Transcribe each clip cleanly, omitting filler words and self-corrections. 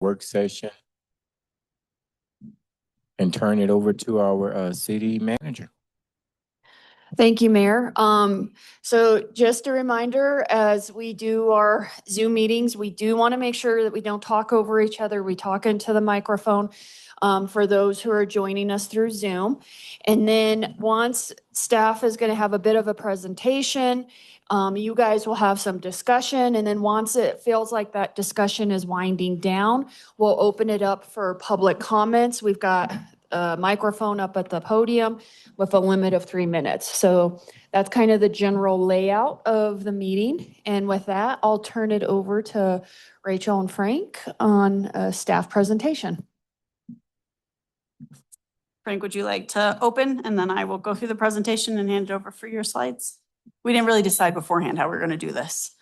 work session and turn it over to our city manager. Thank you, Mayor. So just a reminder, as we do our Zoom meetings, we do want to make sure that we don't talk over each other. We talk into the microphone for those who are joining us through Zoom. And then once staff is going to have a bit of a presentation, you guys will have some discussion. And then once it feels like that discussion is winding down, we'll open it up for public comments. We've got a microphone up at the podium with a limit of 3 minutes. So that's kind of the general layout of the meeting. And with that, I'll turn it over to Rachel and Frank on a staff presentation. Frank, would you like to open, and then I will go through the presentation and hand it over for your slides? We didn't really decide beforehand how we're going to do this.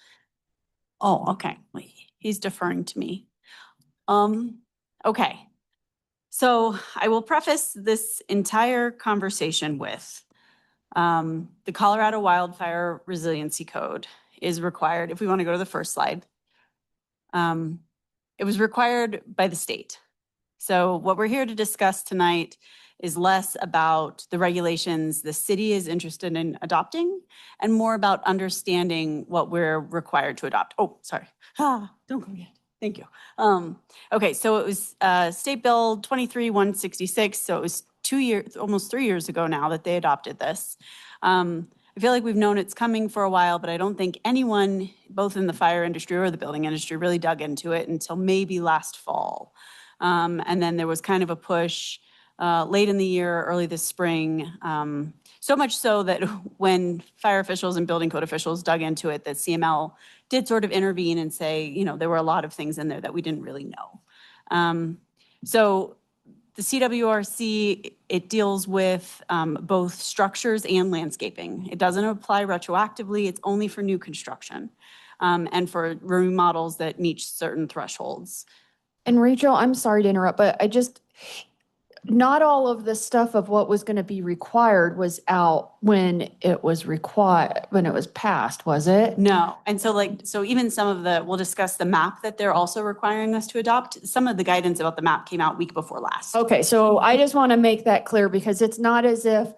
Oh, okay. He's deferring to me. Okay. So I will preface this entire conversation with the Colorado Wildfire Resiliency Code is required. If we want to go to the first slide, it was required by the state. So what we're here to discuss tonight is less about the regulations the city is interested in adopting and more about understanding what we're required to adopt. Oh, sorry. Don't go yet. Thank you. Okay, so it was State Bill 23-166. So it was almost 3 years ago now that they adopted this. I feel like we've known it's coming for a while, but I don't think anyone, both in the fire industry or the building industry, really dug into it until maybe last fall. And then there was kind of a push late in the year, early this spring, so much so that when fire officials and building code officials dug into it, that CML did sort of intervene and say, you know, there were a lot of things in there that we didn't really know. So the CWRC, it deals with both structures and landscaping. It doesn't apply retroactively. It's only for new construction and for remodels that meet certain thresholds. And Rachel, I'm sorry to interrupt, but not all of the stuff of what was going to be required was out when it was passed, was it? No. And so even some of we'll discuss the map that they're also requiring us to adopt. Some of the guidance about the map came out week before last. Okay, so I just want to make that clear because it's not as if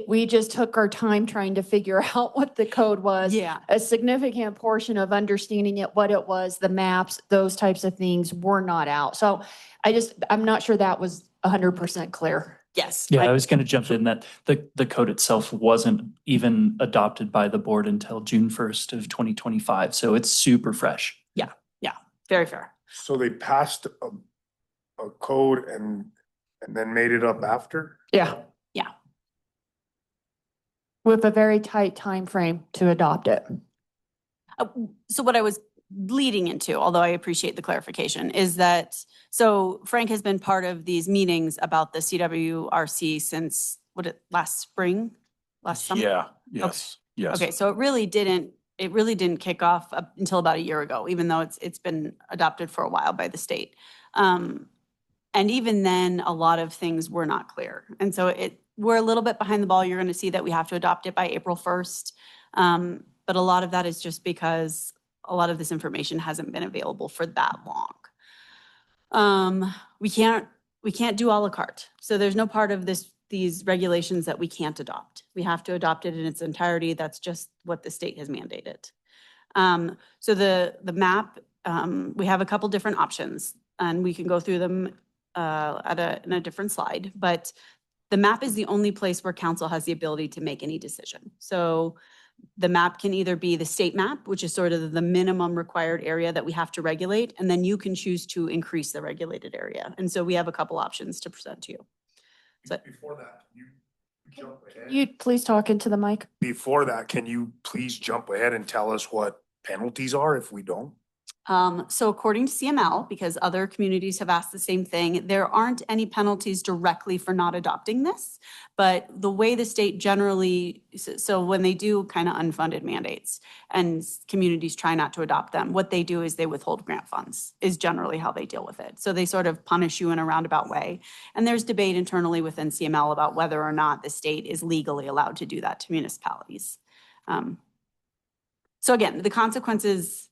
we just took our time trying to figure out what the code was. Yeah. A significant portion of understanding what it was, the maps, those types of things were not out. So I'm not sure that was 100% clear. Yes. Yeah, I was going to jump in that the code itself wasn't even adopted by the board until June 1st of 2025. So it's super fresh. Yeah. Yeah. Very fair. So they passed a code and then made it up after? Yeah. Yeah. With a very tight time frame to adopt it. So what I was leading into, although I appreciate the clarification, is that so Frank has been part of these meetings about the CWRC since last spring, last summer? Yeah. Yes. Okay. Yes. Okay. So it really didn't kick off until about a year ago, even though it's been adopted for a while by the state. And even then, a lot of things were not clear. And so we're a little bit behind the ball. You're going to see that we have to adopt it by April 1st. But a lot of that is just because a lot of this information hasn't been available for that long. We can't do a la carte. So there's no part of these regulations that we can't adopt. We have to adopt it in its entirety. That's just what the state has mandated. So the map, we have a couple different options, and we can go through them in a different slide. But the map is the only place where council has the ability to make any decision. So the map can either be the state map, which is sort of the minimum required area that we have to regulate, and then you can choose to increase the regulated area. And so we have a couple options to present to you. So, before that, can you jump ahead? You please talk into the mic. Before that, can you please jump ahead and tell us what penalties are if we don't? So according to CML, because other communities have asked the same thing, there aren't any penalties directly for not adopting this, but the way the state generally, so when they do kind of unfunded mandates and communities try not to adopt them, what they do is they withhold grant funds is generally how they deal with it. So they sort of punish you in a roundabout way. And there's debate internally within CML about whether or not the state is legally allowed to do that to municipalities. So again, the consequences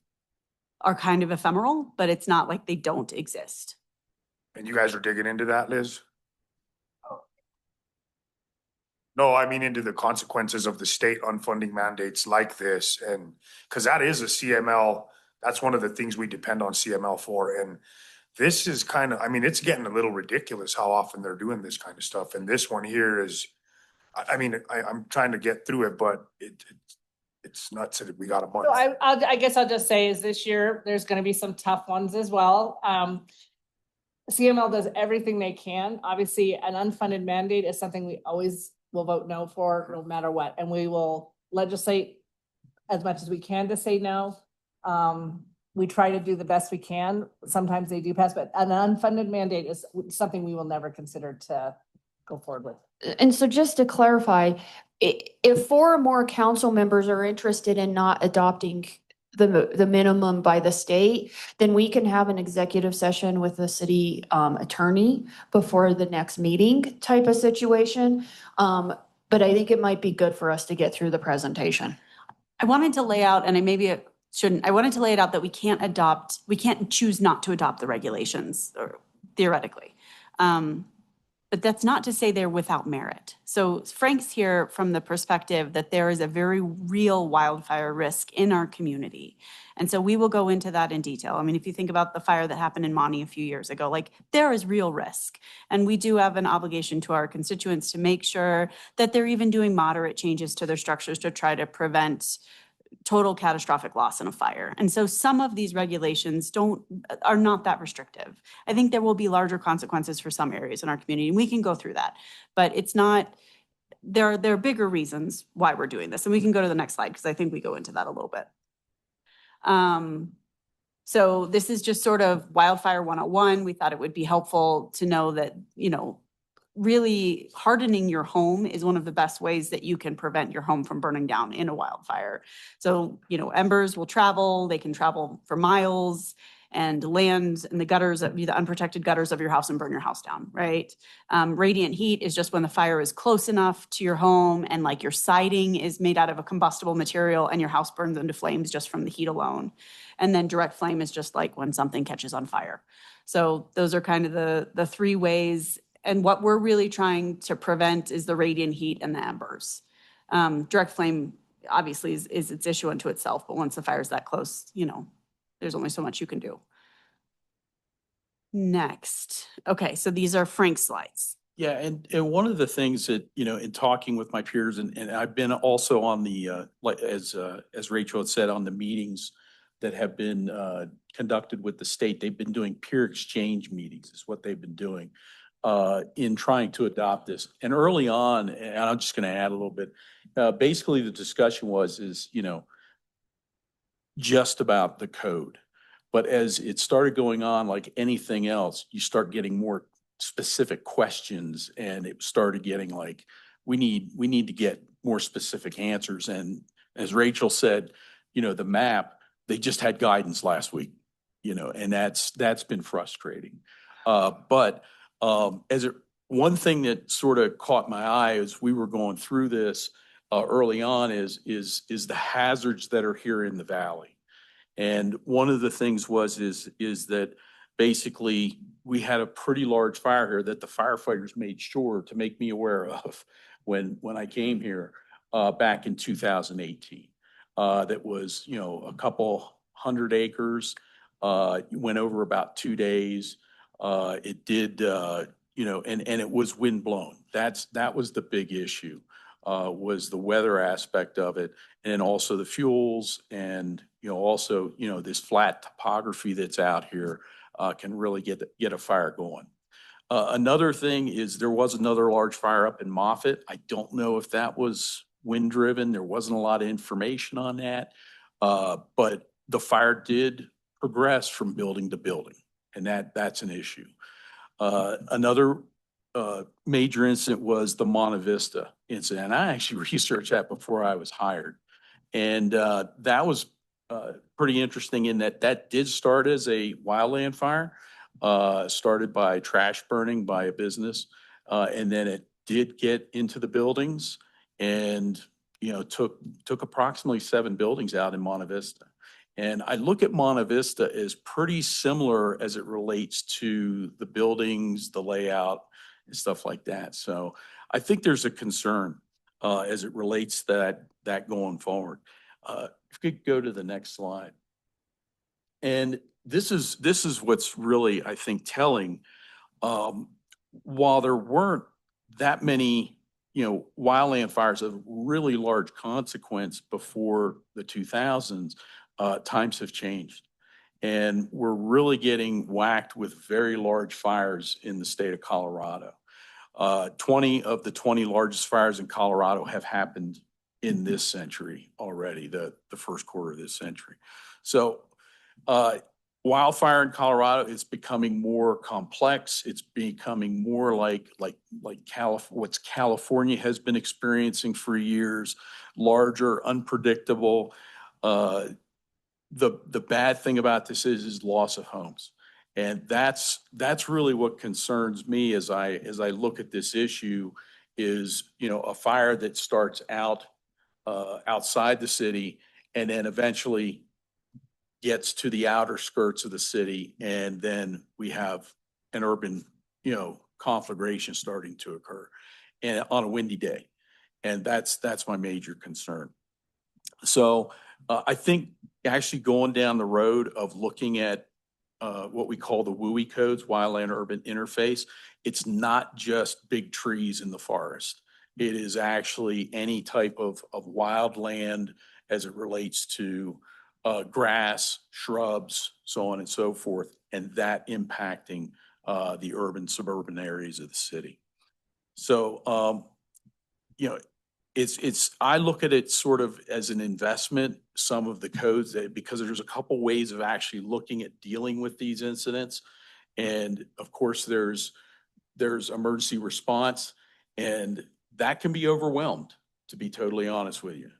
are kind of ephemeral, but it's not like they don't exist. And you guys are digging into that, Liz? No, I mean into the consequences of the state unfunding mandates like this, and, because that is a CML, that's one of the things we depend on CML for, and this is kind of, I mean, it's getting a little ridiculous how often they're doing this kind of stuff, and this one here is, I mean, I'm trying to get through it, but it's nuts that we got a month. So I guess I'll just say is this year, there's gonna be some tough ones as well. CML does everything they can. Obviously, an unfunded mandate is something we always will vote no for, no matter what, and we will legislate as much as we can to say no. We try to do the best we can. Sometimes they do pass, but an unfunded mandate is something we will never consider to go forward with. And so just to clarify, if 4 or more council members are interested in not adopting the minimum by the state, then we can have an executive session with the city attorney before the next meeting type of situation. But I think it might be good for us to get through the presentation. I wanted to lay out, and I wanted to lay it out that we can't choose not to adopt the regulations, or theoretically. But that's not to say they're without merit. So Frank's here from the perspective that there is a very real wildfire risk in our community. And so we will go into that in detail. I mean, if you think about the fire that happened in Monty a few years ago, like there is real risk. And we do have an obligation to our constituents to make sure that they're even doing moderate changes to their structures to try to prevent total catastrophic loss in a fire. And so some of these regulations are not that restrictive. I think there will be larger consequences for some areas in our community, and we can go through that. But it's not, there are bigger reasons why we're doing this. And we can go to the next slide because I think we go into that a little bit. So this is just sort of Wildfire 101. We thought it would be helpful to know that, really hardening your home is one of the best ways that you can prevent your home from burning down in a wildfire. So, embers will travel, they can travel for miles and land in the gutters, the unprotected gutters of your house and burn your house down, right? Radiant heat is just when the fire is close enough to your home and like your siding is made out of a combustible material and your house burns into flames just from the heat alone. And then direct flame is just like when something catches on fire. So those are kind of the 3 ways. And what we're really trying to prevent is the radiant heat and the embers. Direct flame obviously is its issue unto itself, but once the fire's that close, there's only so much you can do. Next. Okay, so these are Frank's slides. Yeah, and one of the things that, in talking with my peers, and I've been also on the, as Rachel had said, on the meetings that have been conducted with the state, they've been doing peer exchange meetings is what they've been doing in trying to adopt this. And early on, and I'm just going to add a little bit, basically the discussion is, just about the code. But as it started going on, like anything else, you start getting more specific questions, and it started getting like, we need to get more specific answers. And as Rachel said, the map, they just had guidance last week, and that's been frustrating. But one thing that sort of caught my eye as we were going through this early on is the hazards that are here in the valley. And one of the things is that basically we had a pretty large fire here that the firefighters made sure to make me aware of when I came here back in 2018. That was, a couple 100 acres, went over about 2 days. It did, and it was wind blown. That was the big issue, was the weather aspect of it, and also the fuels, and also this flat topography that's out here can really get a fire going. Another thing is there was another large fire up in Moffett. I don't know if that was wind driven. There wasn't a lot of information on that, but the fire did progress from building to building, and that's an issue. Another major incident was the Monte Vista incident. And I actually researched that before I was hired. And that was pretty interesting in that did start as a wildland fire, started by trash burning by a business. And then it did get into the buildings and, took approximately 7 buildings out in Monte Vista. And I look at Monte Vista as pretty similar as it relates to the buildings, the layout, and stuff like that. So I think there's a concern as it relates that going forward. If you could go to the next slide. And this is what's really, I think, telling. While there weren't that many, wildland fires of really large consequence before the 2000s, times have changed. And we're really getting whacked with very large fires in the state of Colorado. 20 of the 20 largest fires in Colorado have happened in this century already, the first quarter of this century. So wildfire in Colorado is becoming more complex. It's becoming more like what California has been experiencing for years, larger, unpredictable. The bad thing about this is loss of homes. And that's really what concerns me as I look at this issue is, a fire that starts out outside the city and then eventually gets to the outer skirts of the city, and then we have an urban, conflagration starting to occur and on a windy day. And that's my major concern. So I think actually going down the road of looking at what we call the WUI codes, wildland urban interface, it's not just big trees in the forest. It is actually any type of wild land as it relates to grass, shrubs, so on and so forth, and that impacting the urban, suburban areas of the city. So, I look at it sort of as an investment, some of the codes, because there's a couple ways of actually looking at dealing with these incidents. And of course, there's emergency response, and that can be overwhelmed, to be totally honest with you.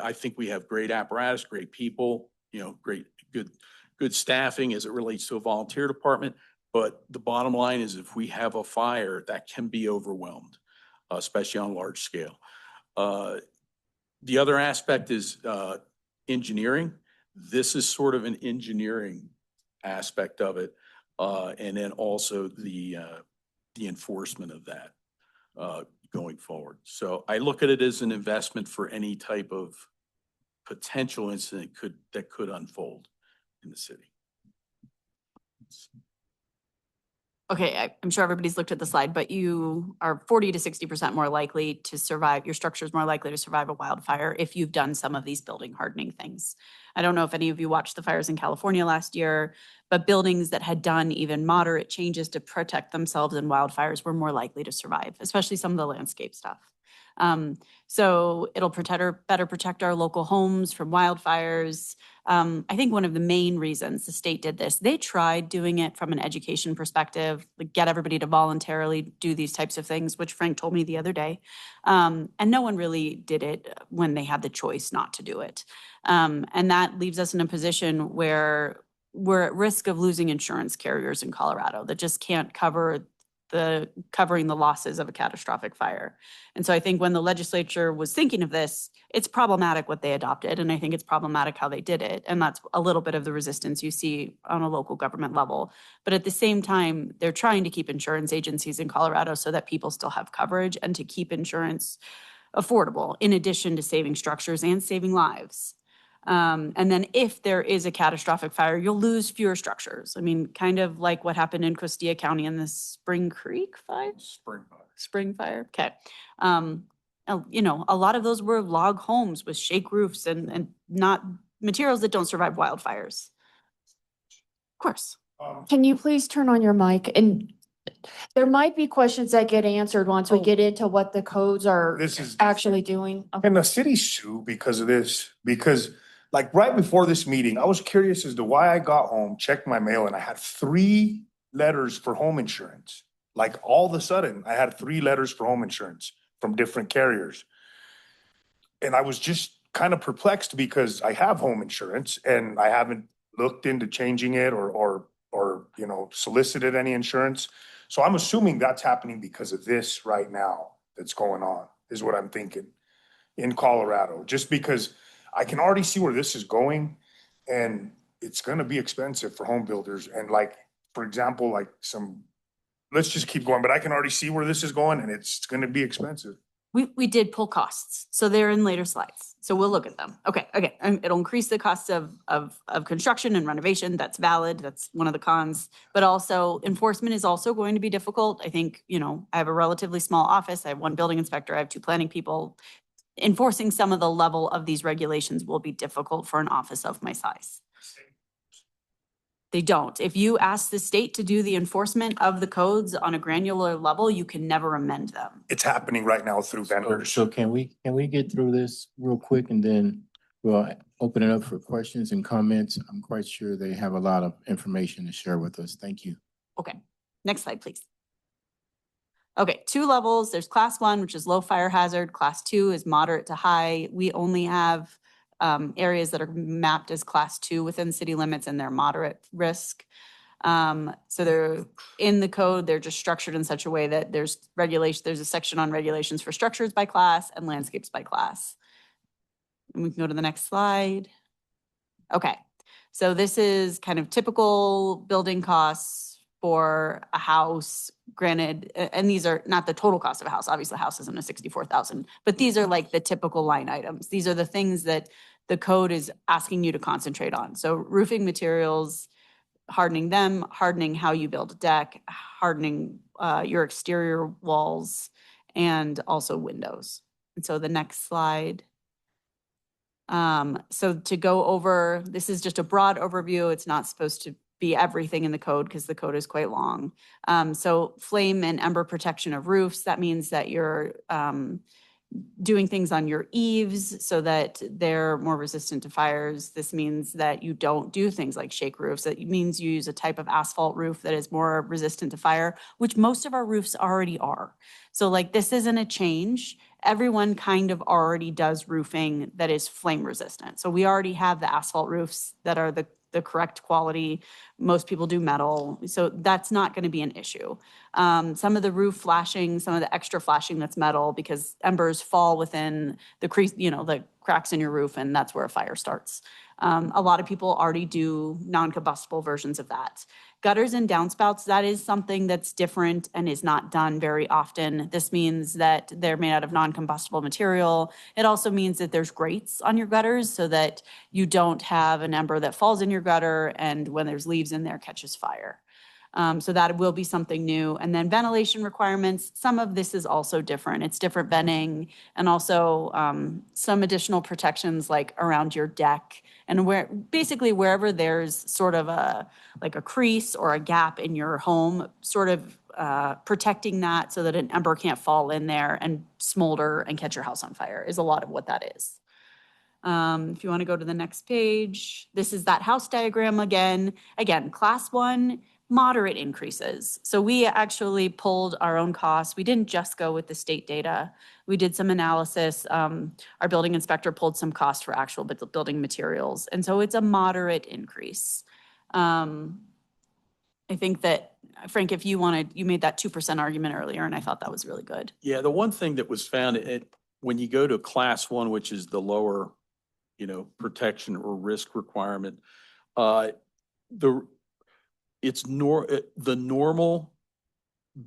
I think we have great apparatus, great people, good staffing as it relates to a volunteer department. But the bottom line is if we have a fire, that can be overwhelmed, especially on large scale. The other aspect is engineering. This is sort of an engineering aspect of it. And then also the enforcement of that going forward. So I look at it as an investment for any type of potential incident that could unfold in the city. Okay, I'm sure everybody's looked at the slide, but you are 40 to 60% more likely to survive, your structure is more likely to survive a wildfire if you've done some of these building hardening things. I don't know if any of you watched the fires in California last year, but buildings that had done even moderate changes to protect themselves in wildfires were more likely to survive, especially some of the landscape stuff. So it'll better protect our local homes from wildfires. I think one of the main reasons the state did this, they tried doing it from an education perspective, like get everybody to voluntarily do these types of things, which Frank told me the other day. And no one really did it when they had the choice not to do it. And that leaves us in a position where we're at risk of losing insurance carriers in Colorado that just can't covering the losses of a catastrophic fire. And so I think when the legislature was thinking of this, it's problematic what they adopted. And I think it's problematic how they did it. And that's a little bit of the resistance you see on a local government level. But at the same time, they're trying to keep insurance agencies in Colorado so that people still have coverage and to keep insurance affordable, in addition to saving structures and saving lives. And then if there is a catastrophic fire, you'll lose fewer structures. I mean, kind of like what happened in Costilla County in the Spring Creek fire? Spring fire. Okay. A lot of those were log homes with shake roofs and not materials that don't survive wildfires. Of course. Can you please turn on your mic? And there might be questions that get answered once we get into what the codes are actually doing. Can the city sue because of this? Because like right before this meeting, I was curious as to why I got home, checked my mail, and I had 3 letters for home insurance. Like all of a sudden, I had 3 letters for home insurance from different carriers. And I was just kind of perplexed because I have home insurance and I haven't looked into changing it or solicited any insurance. So I'm assuming that's happening because of this right now that's going on, is what I'm thinking in Colorado. Just because I can already see where this is going, and it's gonna be expensive for home builders, and like, for example, like let's just keep going, but I can already see where this is going, and it's gonna be expensive. We did pull costs, so they're in later slides. So we'll look at them. Okay, it'll increase the cost of construction and renovation. That's valid. That's one of the cons. But also enforcement is also going to be difficult. I think, I have a relatively small office. I have one building inspector. I have two planning people. Enforcing some of the level of these regulations will be difficult for an office of my size. They don't. If you ask the state to do the enforcement of the codes on a granular level, you can never amend them. It's happening right now through vendors. So can we get through this real quick and then we'll open it up for questions and comments? I'm quite sure they have a lot of information to share with us. Thank you. Okay, next slide, please. Okay, 2 levels. There's class 1, which is low fire hazard. Class 2 is moderate to high. We only have areas that are mapped as class 2 within city limits, and they're moderate risk. So they're in the code, they're just structured in such a way that there's a section on regulations for structures by class and landscapes by class. And we can go to the next slide. Okay, so this is kind of typical building costs for a house, granted, and these are not the total cost of a house. Obviously, a house isn't a 64,000, but these are like the typical line items. These are the things that the code is asking you to concentrate on. So roofing materials, hardening them, hardening how you build a deck, hardening your exterior walls, and also windows. And so the next slide. So to go over, this is just a broad overview. It's not supposed to be everything in the code because the code is quite long. So flame and ember protection of roofs, that means that you're doing things on your eaves so that they're more resistant to fires. This means that you don't do things like shake roofs. It means you use a type of asphalt roof that is more resistant to fire, which most of our roofs already are. So like this isn't a change. Everyone kind of already does roofing that is flame resistant. So we already have the asphalt roofs that are the correct quality. Most people do metal. So that's not going to be an issue. Some of the roof flashing, some of the extra flashing that's metal because embers fall within the crease, the cracks in your roof, and that's where a fire starts. A lot of people already do non-combustible versions of that. Gutters and downspouts, that is something that's different and is not done very often. This means that they're made out of non-combustible material. It also means that there's grates on your gutters so that you don't have an ember that falls in your gutter and when there's leaves in there catches fire. So that will be something new. And then ventilation requirements, some of this is also different. It's different venting and also some additional protections like around your deck and basically wherever there's sort of a crease or a gap in your home, sort of protecting that so that an ember can't fall in there and smolder and catch your house on fire is a lot of what that is. If you want to go to the next page, this is that house diagram again. Again, class 1, moderate increases. So we actually pulled our own costs. We didn't just go with the state data. We did some analysis. Our building inspector pulled some costs for actual building materials. And so it's a moderate increase. I think that, Frank, if you made that 2% argument earlier, and I thought that was really good. Yeah, the one thing that was found when you go to class 1, which is the lower, protection or risk requirement, the normal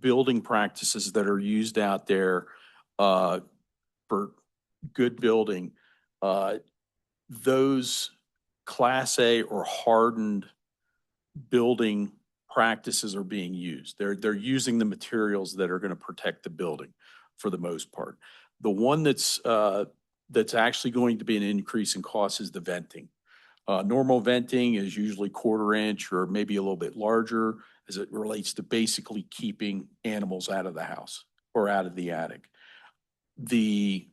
building practices that are used out there for good building, those class A or hardened building practices are being used. They're using the materials that are going to protect the building for the most part. The one that's actually going to be an increase in cost is the venting. Normal venting is usually 1/4 inch or maybe a little bit larger as it relates to basically keeping animals out of the house or out of the attic. The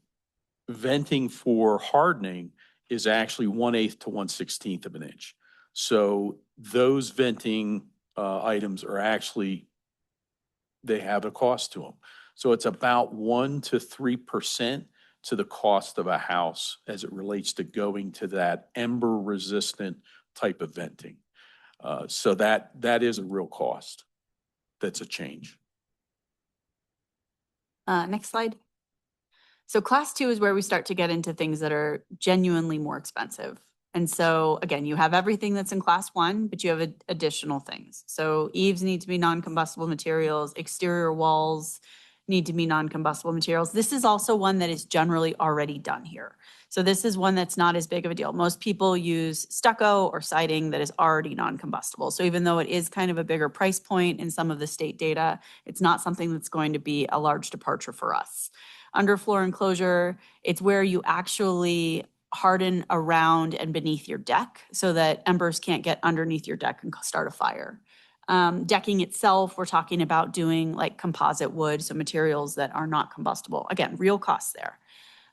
venting for hardening is actually 1/8 to 1/16 of an inch. So those venting items are actually, they have a cost to them. So it's about 1 to 3% to the cost of a house as it relates to going to that ember resistant type of venting. So that is a real cost. That's a change. Next slide. So class two is where we start to get into things that are genuinely more expensive. And so again, you have everything that's in class one, but you have additional things. So eaves need to be non-combustible materials, exterior walls need to be non-combustible materials. This is also one that is generally already done here. So this is one that's not as big of a deal. Most people use stucco or siding that is already non-combustible. So even though it is kind of a bigger price point in some of the state data, it's not something that's going to be a large departure for us. Underfloor enclosure, it's where you actually harden around and beneath your deck so that embers can't get underneath your deck and start a fire. Decking itself, we're talking about doing like composite wood, so materials that are not combustible. Again, real costs there.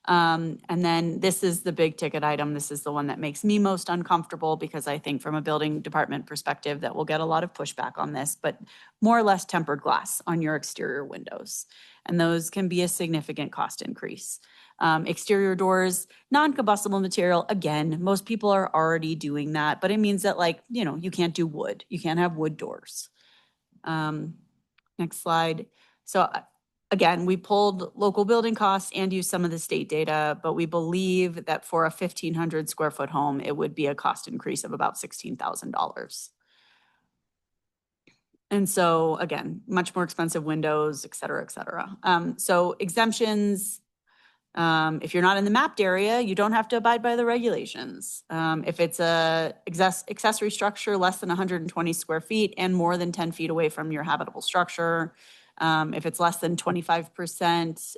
And then this is the big ticket item. This is the one that makes me most uncomfortable because I think from a building department perspective that we'll get a lot of pushback on this, but more or less tempered glass on your exterior windows. And those can be a significant cost increase. Exterior doors, non-combustible material, again, most people are already doing that, but it means that like, you know, you can't do wood. You can't have wood doors. Next slide. So again, we pulled local building costs and used some of the state data, but we believe that for a 1,500 square foot home, it would be a cost increase of about $16,000. And so again, much more expensive windows, et cetera, et cetera. So exemptions, if you're not in the mapped area, you don't have to abide by the regulations. If it's a accessory structure less than 120 square feet and more than 10 feet away from your habitable structure, if it's less than 25%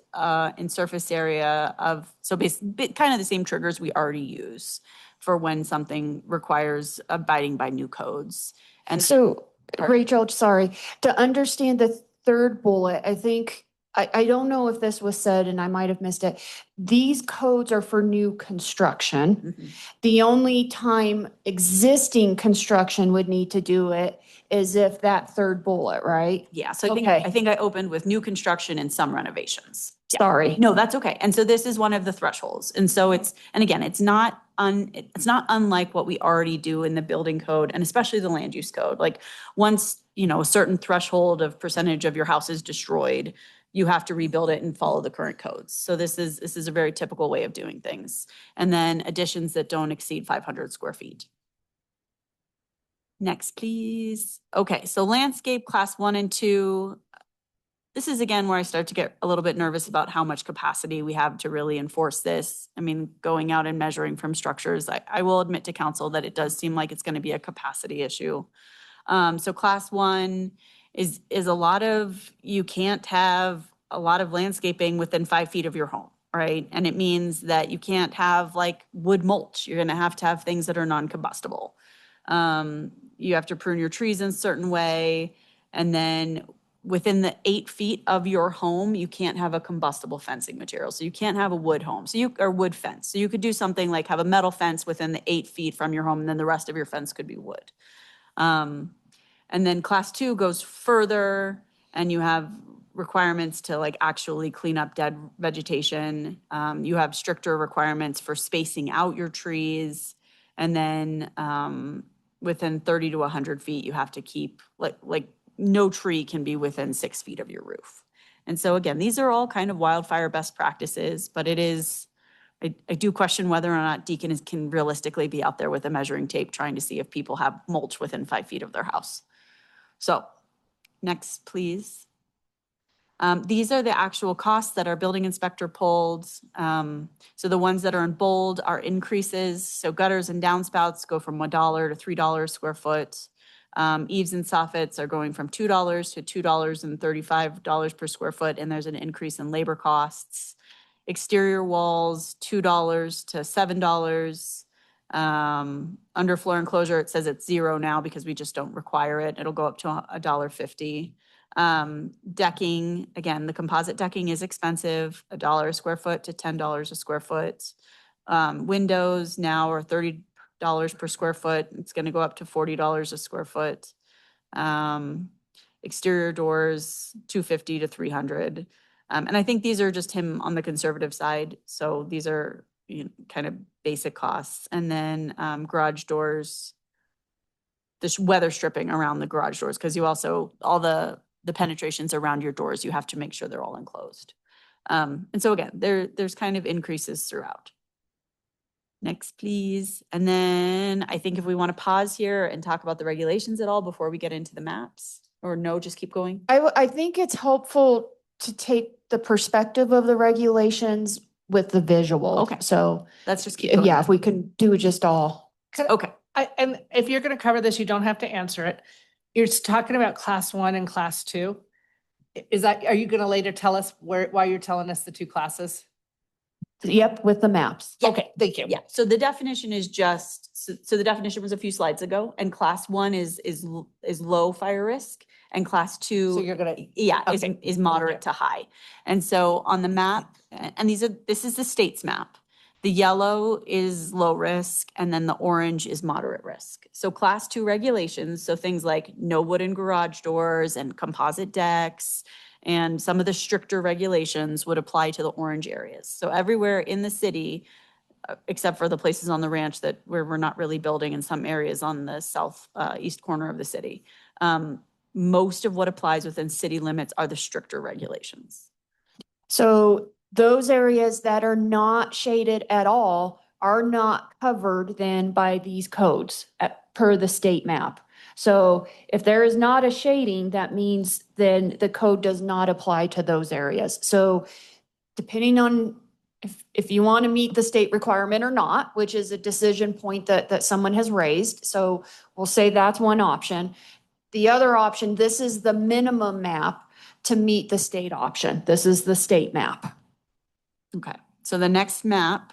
in surface area of, so basically kind of the same triggers we already use for when something requires abiding by new codes. And So Rachel, sorry, to understand the third bullet, I think, I don't know if this was said and I might have missed it. These codes are for new construction. Mhm. The only time existing construction would need to do it is if that third bullet, right? Yeah, so Okay. I think I opened with new construction and some renovations. Yeah. Sorry. No, that's okay. And so this is one of the thresholds. And so it's, and again, it's not unlike what we already do in the building code and especially the land use code. Like once, you know, a certain threshold of percentage of your house is destroyed, you have to rebuild it and follow the current codes. So this is a very typical way of doing things. And then additions that don't exceed 500 square feet. Next, please. Okay, so landscape class 1 and 2. This is again where I start to get a little bit nervous about how much capacity we have to really enforce this. I mean, going out and measuring from structures, I will admit to council that it does seem like it's going to be a capacity issue. So class 1 is a lot of, you can't have a lot of landscaping within 5 feet of your home, right? And it means that you can't have like wood mulch. You're going to have things that are non-combustible. You have to prune your trees in a certain way. And then within the 8 feet of your home, you can't have a combustible fencing material. So you can't have a wood home, or wood fence. So you could do something like have a metal fence within the 8 feet from your home, and then the rest of your fence could be wood. And then class 2 goes further, and you have requirements to like actually clean up dead vegetation. You have stricter requirements for spacing out your trees. And then within 30 to 100 feet, you have to keep like no tree can be within 6 feet of your roof. And so again, these are all kind of wildfire best practices, but it is, I do question whether or not Deacon can realistically be out there with a measuring tape trying to see if people have mulch within 5 feet of their house. So next, please. These are the actual costs that our building inspector pulled. So the ones that are in bold are increases. So gutters and downspouts go from $1 to $3 square foot. Eaves and soffits are going from $2 to $2.35 per square foot, and there's an increase in labor costs. Exterior walls, $2 to $7. Underfloor enclosure, it says it's $0 now because we just don't require it. It'll go up to $1.50. Decking, again, the composite decking is expensive, $1 a square foot to $10 a square foot. Windows now are $30 per square foot. It's going to go up to $40 a square foot. Exterior doors, $250 to $300. And I think these are just him on the conservative side. So these are kind of basic costs. And then garage doors, this weather stripping around the garage doors, because you also, all the penetrations around your doors, you have to make sure they're all enclosed. And so again, there's kind of increases throughout. Next, please. And then I think if we want to pause here and talk about the regulations at all before we get into the maps, or no, just keep going. I think it's helpful to take the perspective of the regulations with the visual. Okay. So, Let's just keep going. yeah, if we can do just all. Okay. And if you're gonna cover this, you don't have to answer it. You're talking about class 1 and class 2. Are you gonna later tell us why you're telling us the 2 classes? Yep, with the maps. Yeah. Okay, thank you. Yeah, so the definition is just, so the definition was a few slides ago, and class 1 is low fire risk, and class 2. So you're gonna, Yeah, okay. is moderate to high. And so on the map, and this is the state's map. The yellow is low risk, and then the orange is moderate risk. So class 2 regulations, so things like no wooden garage doors and composite decks, and some of the stricter regulations would apply to the orange areas. So everywhere in the city, except for the places on the ranch where we're not really building, in some areas on the south east corner of the city. Most of what applies within city limits are the stricter regulations. So those areas that are not shaded at all are not covered then by these codes per the state map. So if there is not a shading, that means then the code does not apply to those areas. So depending on if you want to meet the state requirement or not, which is a decision point that someone has raised. So we'll say that's one option. The other option, this is the minimum map to meet the state option. This is the state map. Okay, so the next map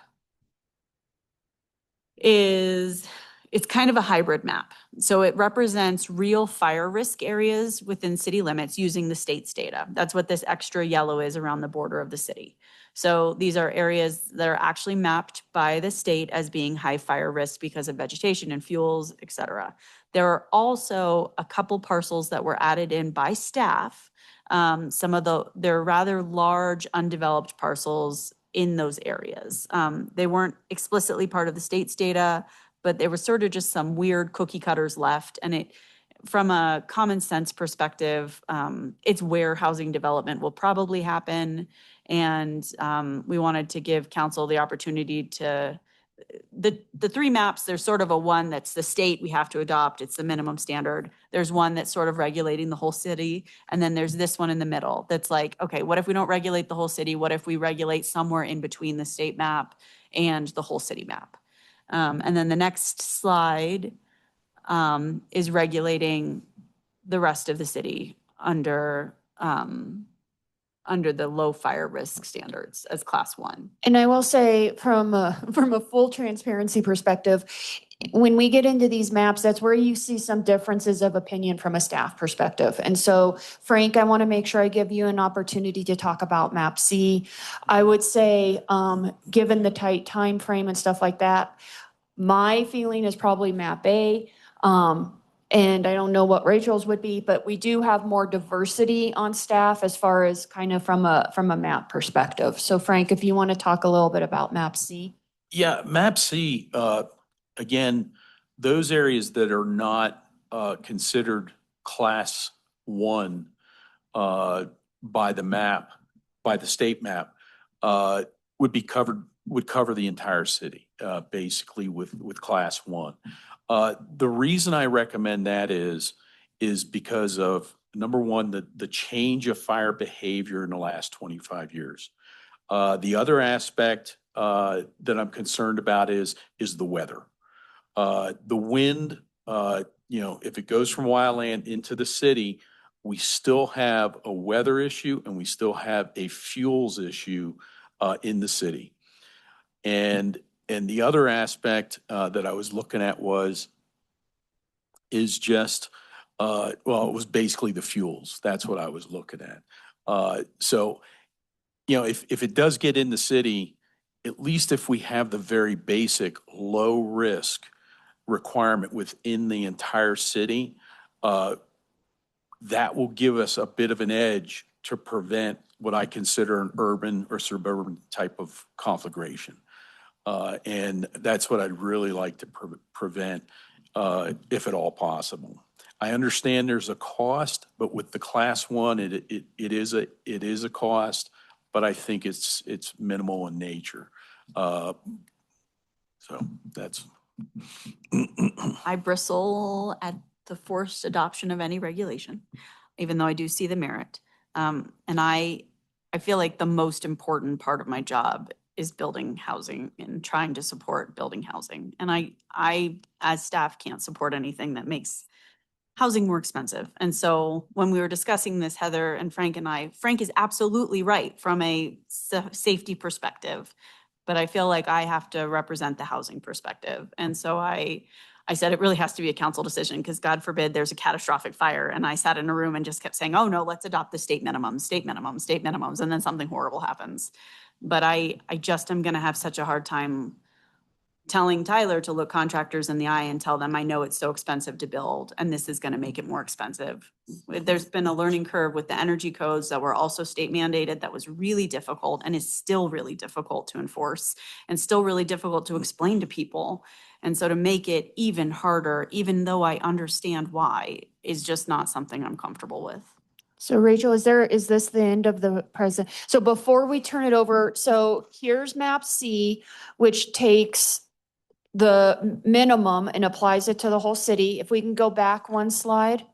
it's kind of a hybrid map. So it represents real fire risk areas within city limits using the state's data. That's what this extra yellow is around the border of the city. So these are areas that are actually mapped by the state as being high fire risk because of vegetation and fuels, et cetera. There are also a couple parcels that were added in by staff. They're rather large undeveloped parcels in those areas. They weren't explicitly part of the state's data, but there was sort of just some weird cookie cutters left. And from a common sense perspective, it's where housing development will probably happen. And we wanted to give council the opportunity to, the 3 maps, there's sort of a one that's the state we have to adopt. It's the minimum standard. There's one that's sort of regulating the whole city. And then there's this one in the middle that's like, okay, what if we don't regulate the whole city? What if we regulate somewhere in between the state map and the whole city map? And then the next slide is regulating the rest of the city under the low fire risk standards as class 1. And I will say from a full transparency perspective, when we get into these maps, that's where you see some differences of opinion from a staff perspective. And so, Frank, I want to make sure I give you an opportunity to talk about map C. I would say, given the tight time frame and stuff like that, my feeling is probably map A. And I don't know what Rachel's would be, but we do have more diversity on staff as far as kind of from a map perspective. So Frank, if you want to talk a little bit about map C. Yeah, map C, again, those areas that are not considered class 1 by the map, by the state map, would cover the entire city, basically with class 1. The reason I recommend that is because of, number one, the change of fire behavior in the last 25 years. The other aspect that I'm concerned about is the weather. The wind, if it goes from wildland into the city, we still have a weather issue and we still have a fuels issue in the city. And the other aspect that I was looking at is just, it was basically the fuels. That's what I was looking at. So, if it does get in the city, at least if we have the very basic low risk requirement within the entire city, that will give us a bit of an edge to prevent what I consider an urban or suburban type of conflagration. And that's what I'd really like to prevent, if at all possible. I understand there's a cost, but with the class 1, it is a cost. but I think it's minimal in nature. So that's. I bristle at the forced adoption of any regulation, even though I do see the merit. And I feel like the most important part of my job is building housing and trying to support building housing. And I, as staff, can't support anything that makes housing more expensive. And so when we were discussing this, Heather and Frank and I, Frank is absolutely right from a safety perspective. But I feel like I have to represent the housing perspective. And so I said it really has to be a council decision because God forbid there's a catastrophic fire. And I sat in a room and just kept saying, oh no, let's adopt the state minimums, state minimums, state minimums. And then something horrible happens. But I just am going to have such a hard time telling Tyler to look contractors in the eye and tell them, I know it's so expensive to build and this is going to make it more expensive. There's been a learning curve with the energy codes that were also state mandated that was really difficult and is still really difficult to enforce and still really difficult to explain to people. And so to make it even harder, even though I understand why, is just not something I'm comfortable with. So Rachel, is this the end of the present? So before we turn it over, so here's map C, which takes the minimum and applies it to the whole city. If we can go back one slide.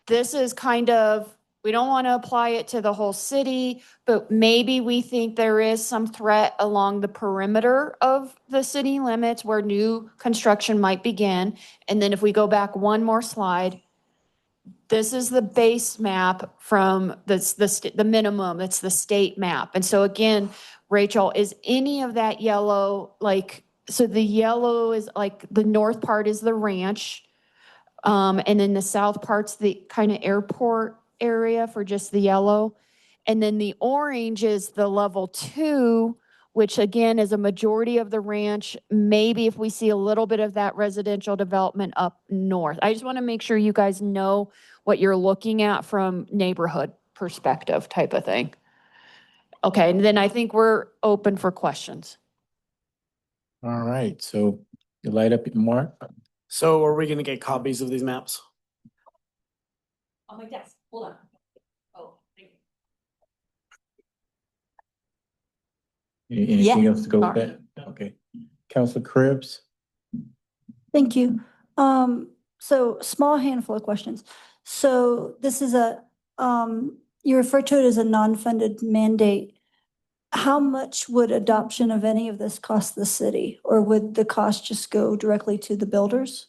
This is kind of, we don't want to apply it to the whole city, but maybe we think there is some threat along the perimeter of the city limits where new construction might begin. And then if we go back one more slide, this is the base map from the minimum, it's the state map. And so again, Rachel, is any of that yellow, like, so the yellow is like, the north part is the ranch. And then the south part's the kind of airport area for just the yellow. And then the orange is the level 2, which again is a majority of the ranch. Maybe if we see a little bit of that residential development up north. I just want to make sure you guys know what you're looking at from neighborhood perspective type of thing. Okay, and then I think we're open for questions. All right, so you light up, Mark? So are we gonna get copies of these maps? Oh my desk, hold on. Oh, thank you. Anything Yeah, else to go with sorry. that? Okay. Counselor Cribbs? Thank you. So small handful of questions. So this is you refer to it as a non-funded mandate. How much would adoption of any of this cost the city? Or would the cost just go directly to the builders?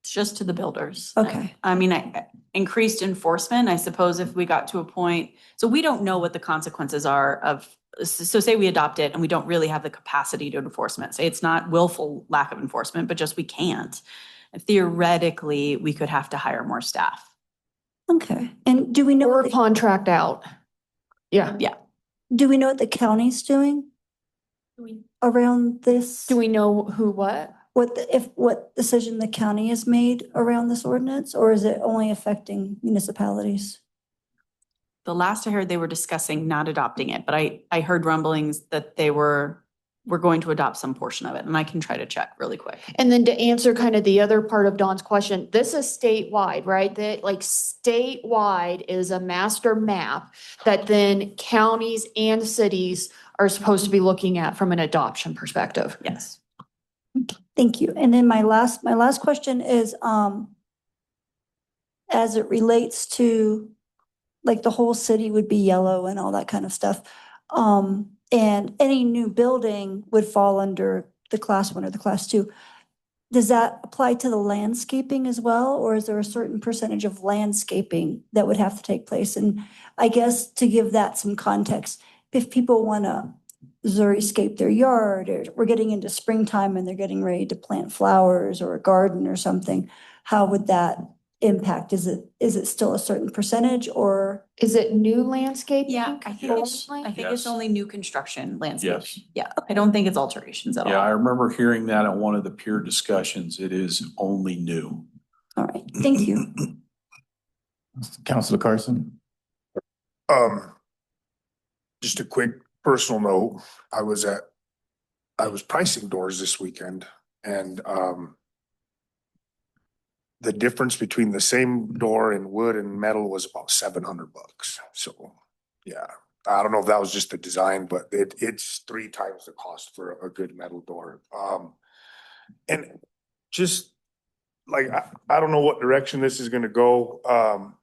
It's just to the builders. Okay. I mean, increased enforcement, I suppose if we got to a point, so we don't know what the consequences are of, so say we adopt it and we don't really have the capacity to enforcement. Say it's not willful lack of enforcement, but just we can't. Theoretically, we could have to hire more staff. Okay. And do we know, Or contract out. Yeah. Yeah. do we know what the county's doing around this? Do we know who, what? What decision the county has made around this ordinance, or is it only affecting municipalities? The last I heard, they were discussing not adopting it, but I heard rumblings that they were going to adopt some portion of it, and I can try to check really quick. And then to answer kind of the other part of Dawn's question, this is statewide, right? That like statewide is a master map that then counties and cities are supposed to be looking at from an adoption perspective. Yes. Thank you. And then my last question is, as it relates to, like, the whole city would be yellow and all that kind of stuff. And any new building would fall under the class 1 or the class 2. Does that apply to the landscaping as well? Or is there a certain percentage of landscaping that would have to take place? And I guess to give that some context, if people want to Zuri-scape their yard, or we're getting into springtime and they're getting ready to plant flowers or a garden or something, how would that impact? Is it still a certain percentage, or? Is it new landscaping? Yeah, I think only? it's only new construction landscape. Yes. Yeah, I don't think it's alterations at all. Yeah, I remember hearing that at one of the peer discussions. It is only new. All right, thank you. Counselor Carson? Just a quick personal note, I was pricing doors this weekend, and the difference between the same door in wood and metal was about $700. So yeah, I don't know if that was just the design, but it's 3 times the cost for a good metal door. And just like, I don't know what direction this is gonna go.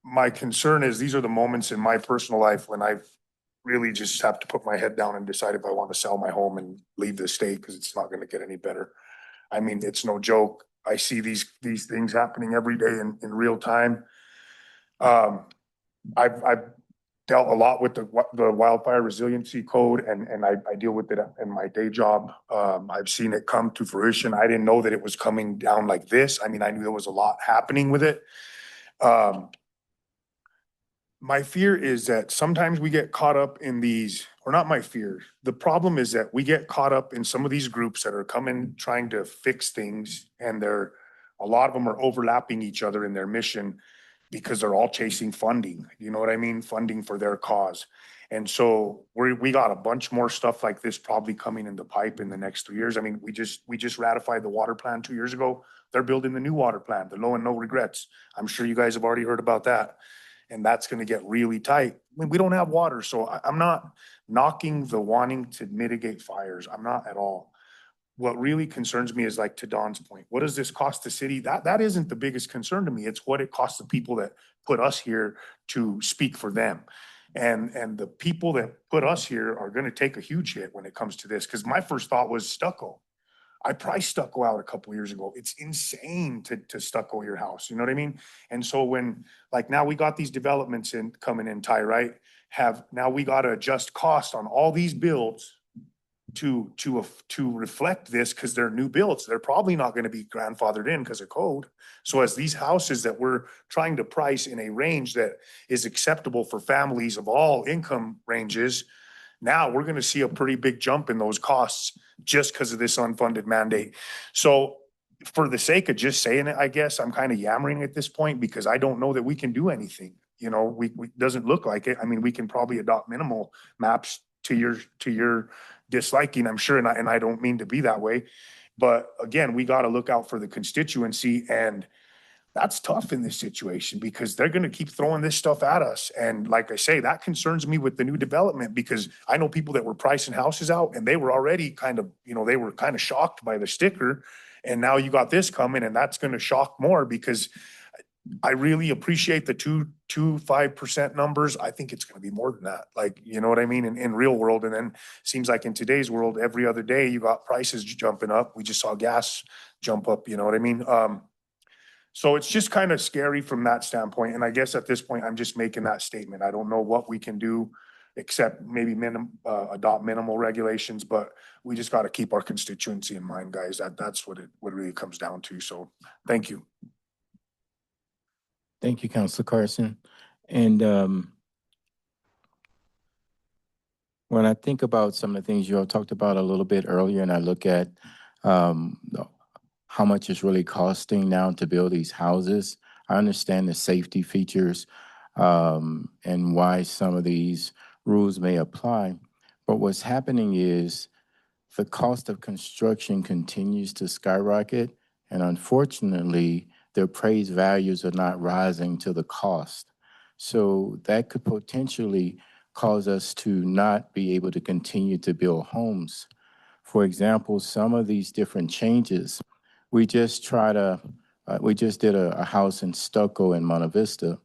My concern is these are the moments in my personal life when I've really just have to put my head down and decide if I want to sell my home and leave the state because it's not gonna get any better. I mean, it's no joke. I see these things happening every day in real time. I've dealt a lot with the wildfire resiliency code and I deal with it in my day job. I've seen it come to fruition. I didn't know that it was coming down like this. I mean, I knew there was a lot happening with it. My fear is that sometimes we get caught up in these, or not my fear. The problem is that we get caught up in some of these groups that are coming, trying to fix things, and a lot of them are overlapping each other in their mission because they're all chasing funding. You know what I mean? Funding for their cause. And so we got a bunch more stuff like this probably coming in the pipe in the next 3 years. I mean, we just ratified the water plan 2 years ago. They're building the new water plan, the low and no regrets. I'm sure you guys have already heard about that. And that's gonna get really tight. I mean, we don't have water, so I'm not knocking the wanting to mitigate fires. I'm not at all. What really concerns me is, like, to Don's point, what does this cost the city? That isn't the biggest concern to me. It's what it costs the people that put us here to speak for them. And the people that put us here are gonna take a huge hit when it comes to this, because my first thought was stucco. I priced stucco out a couple years ago. It's insane to stucco your house. You know what I mean? And so when, like, now we got these developments coming in, Ty, right? Now we got to adjust cost on all these builds to reflect this because they're new builds. They're probably not going to be grandfathered in because of code. So as these houses that we're trying to price in a range that is acceptable for families of all income ranges, now we're going to see a pretty big jump in those costs just because of this unfunded mandate. So for the sake of just saying it, I guess I'm kind of yammering at this point because I don't know that we can do anything. You know, we doesn't look like it. I mean, we can probably adopt minimal maps to your disliking, I'm sure, and I don't mean to be that way. But again, we got to look out for the constituency, and that's tough in this situation because they're going to keep throwing this stuff at us. And like I say, that concerns me with the new development because I know people that were pricing houses out and they were already kind of, they were kind of shocked by the sticker. And now you got this coming and that's going to shock more because I really appreciate the 5% numbers. I think it's going to be more than that. Like, you know what I mean? In real world. And then seems like in today's world, every other day you got prices jumping up. We just saw gas jump up. You know what I mean? So it's just kind of scary from that standpoint. And I guess at this point, I'm just making that statement. I don't know what we can do except maybe adopt minimal regulations, but we just got to keep our constituency in mind, guys. That's what it really comes down to. So thank you. Thank you, Councilor Carson. And when I think about some of the things you all talked about a little bit earlier, and I look at how much it's really costing now to build these houses, I understand the safety features and why some of these rules may apply. But what's happening is the cost of construction continues to skyrocket, and unfortunately, the appraised values are not rising to the cost. So that could potentially cause us to not be able to continue to build homes. For example, some of these different changes, we just did a house in stucco in Monte Vista.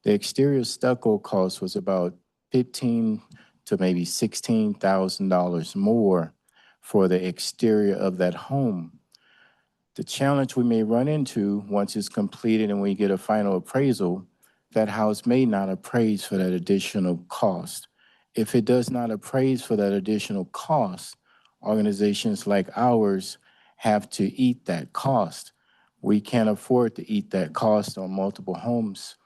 The exterior stucco cost was about $15,000 to maybe $16,000 more for the exterior of that home. The challenge we may run into once it's completed and we get a final appraisal, that house may not appraise for that additional cost. If it does not appraise for that additional cost, organizations like ours have to eat that cost. We can't afford to eat that cost on multiple homes.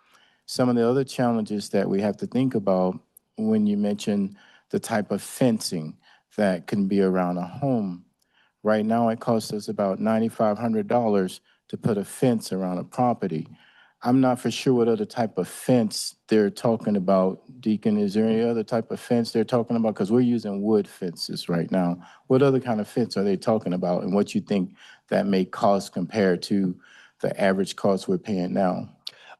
Some of the other challenges that we have to think about when you mention the type of fencing that can be around a home. Right now, it costs us about $9,500 to put a fence around a property. I'm not for sure what other type of fence they're talking about. Deacon, is there any other type of fence they're talking about? Because we're using wood fences right now. What other kind of fence are they talking about, and what you think that may cost compared to the average cost we're paying now?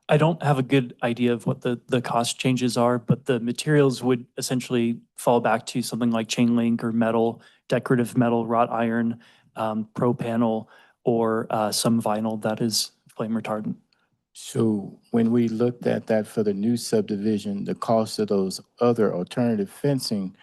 I don't have a good idea of what the cost changes are, but the materials would essentially fall back to something like chain link or metal, decorative metal, wrought iron, pro panel, or some vinyl that is flame retardant. So when we looked at that for the new subdivision, the cost of those other alternative fencing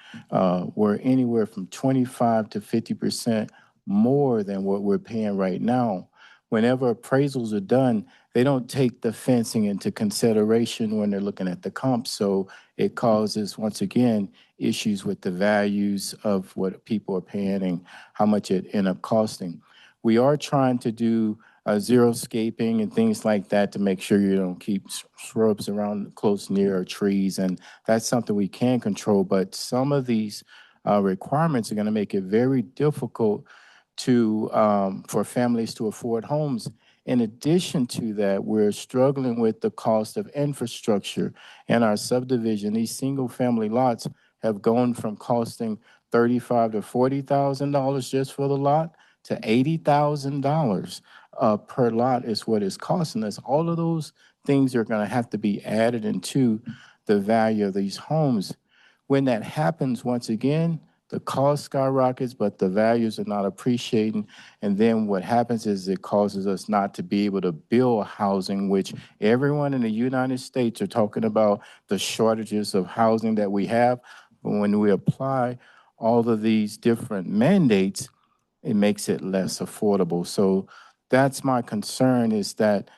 were anywhere from 25 to 50% more than what we're paying right now. Whenever appraisals are done, they don't take the fencing into consideration when they're looking at the comps. So it causes, once again, issues with the values of what people are paying and how much it end up costing. We are trying to do xeriscaping and things like that to make sure you don't keep shrubs around close near trees. And that's something we can control. But some of these requirements are going to make it very difficult to for families to afford homes. In addition to that, we're struggling with the cost of infrastructure in our subdivision. These single family lots have gone from costing $35,000 to $40,000 just for the lot to $80,000 per lot is what it's costing us. All of those things are going to have to be added into the value of these homes. When that happens, once again, the cost skyrockets, but the values are not appreciating. And then what happens is it causes us not to be able to build housing, which everyone in the United States are talking about the shortages of housing that we have. But when we apply all of these different mandates, it makes it less affordable. So that's my concern, is that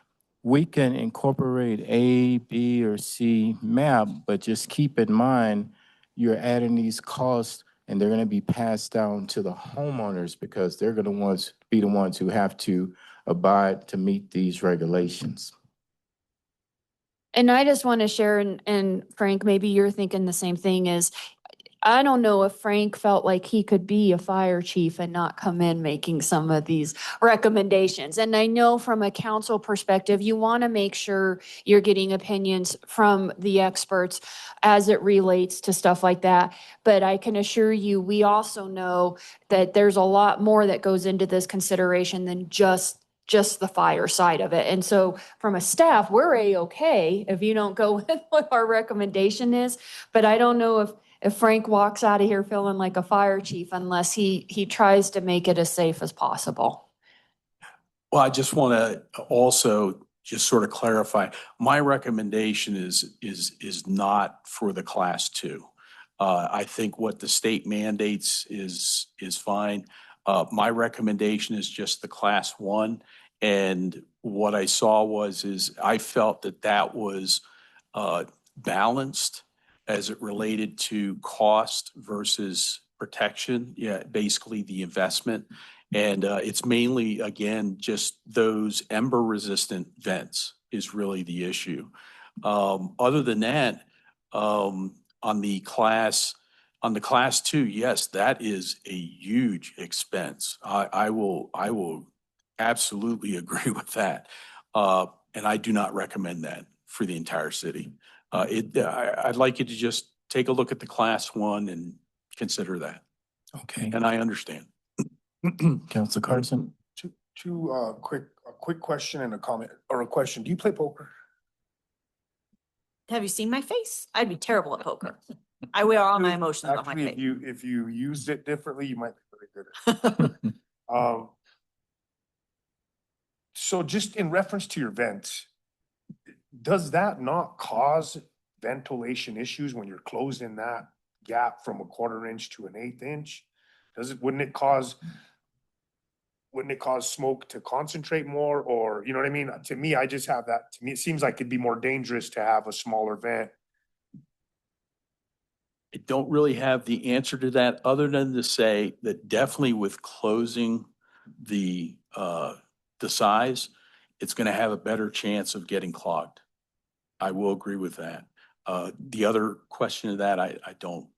we can incorporate A, B, or C map, but just keep in mind, you're adding these costs and they're gonna be passed down to the homeowners because they're gonna be the ones who have to abide to meet these regulations. And I just want to share, and Frank, maybe you're thinking the same thing, is I don't know if Frank felt like he could be a fire chief and not come in making some of these recommendations. And I know from a council perspective, you want to make sure you're getting opinions from the experts as it relates to stuff like that. But I can assure you, we also know that there's a lot more that goes into this consideration than just the fire side of it. And so from a staff, we're A-okay if you don't go with what our recommendation is. But I don't know if Frank walks out of here feeling like a fire chief unless he tries to make it as safe as possible. Well, I just want to also just sort of clarify, my recommendation is not for the class two. I think what the state mandates is fine. My recommendation is just the class one. And what I saw is I felt that was balanced as it related to cost versus protection. Yeah, basically the investment. And it's mainly, again, just those ember resistant vents is really the issue. Other than that, on the class two, yes, that is a huge expense. I will absolutely agree with that. And I do not recommend that for the entire city. I'd like you to just take a look at the class one and consider that. Okay. And I understand. Councilor Carson? A quick question and a comment, or a question. Do you play poker? Have you seen my face? I'd be terrible at poker. I wear all my emotions on my Actually, face. if you used it differently, you might be very good at it. So just in reference to your vents, does that not cause ventilation issues when you're closing that gap from a 1/4 inch to an 1/8 inch? Wouldn't it cause smoke to concentrate more, or, you know what I mean? To me, I just have that, to me, it seems like it'd be more dangerous to have a smaller vent. I don't really have the answer to that other than to say that definitely with closing the size, it's going to have a better chance of getting clogged. I will agree with that. The other question of that, I don't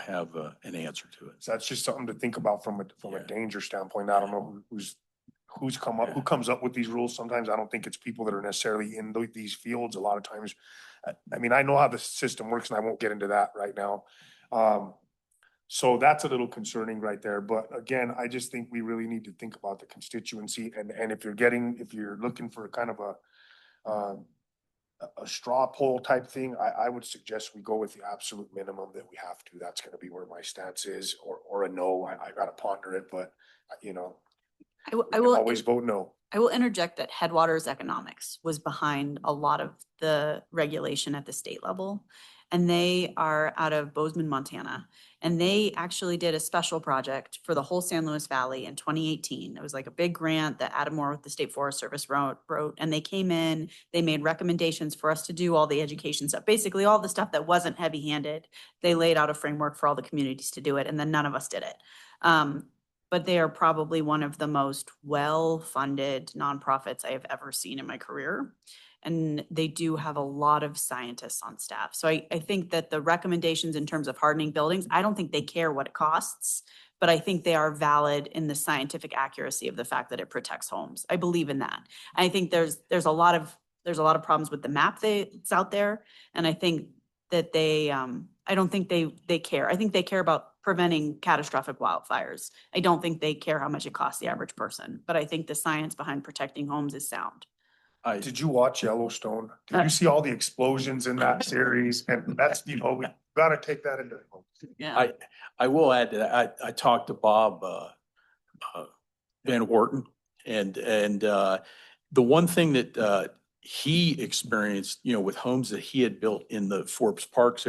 have an answer to it. So that's just something to think about from a danger standpoint. I don't know who comes up with these rules. Sometimes I don't think it's people that are necessarily in these fields. A lot of times, I mean, I know how the system works, and I won't get into that right now. So that's a little concerning right there. But again, I just think we really need to think about the constituency, and if you're looking for kind of a straw poll type thing, I would suggest we go with the absolute minimum that we have to. That's gonna be where my stance is, or a no. I gotta ponder it, but, you know, I will, we can always vote no. I will interject that Headwaters Economics was behind a lot of the regulation at the state level. And they are out of Bozeman, Montana. And they actually did a special project for the whole San Luis Valley in 2018. It was like a big grant that Adam Moore with the State Forest Service wrote. And they came in, they made recommendations for us to do all the education stuff, basically all the stuff that wasn't heavy-handed. They laid out a framework for all the communities to do it, and then none of us did it. But they are probably one of the most well-funded nonprofits I have ever seen in my career. And they do have a lot of scientists on staff. So I think that the recommendations in terms of hardening buildings, I don't think they care what it costs, but I think they are valid in the scientific accuracy of the fact that it protects homes. I believe in that. I think there's a lot of problems with the map that's out there. And I think that I don't think they care. I think they care about preventing catastrophic wildfires. I don't think they care how much it costs the average person, but I think the science behind protecting homes is sound. Did you watch Yellowstone? Did you see all the explosions in that series? And that's, we gotta take that into. Yeah. I will add to that. I talked to Bob Van Horten, and the one thing that he experienced, with homes that he had built in the Forbes Park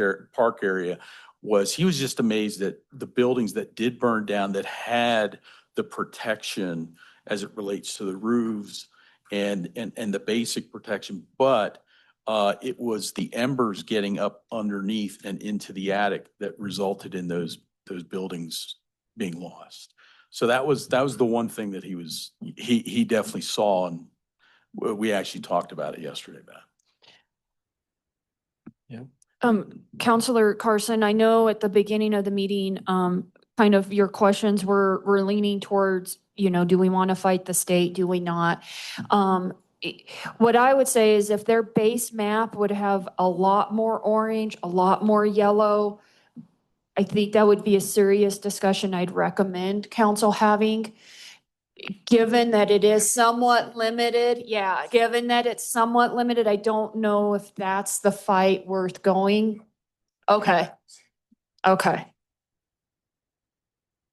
area, was he was just amazed that the buildings that did burn down, that had the protection as it relates to the roofs and the basic protection, but it was the embers getting up underneath and into the attic that resulted in those buildings being lost. So that was the one thing that he definitely saw, and we actually talked about it yesterday, Matt. Counselor Carson, I know at the beginning of the meeting, kind of your questions were leaning towards, do we want to fight the state? Do we not? What I would say is if their base map would have a lot more orange, a lot more yellow, I think that would be a serious discussion I'd recommend council having. Given that it is somewhat limited, given that it's somewhat limited, I don't know if that's the fight worth going. Okay.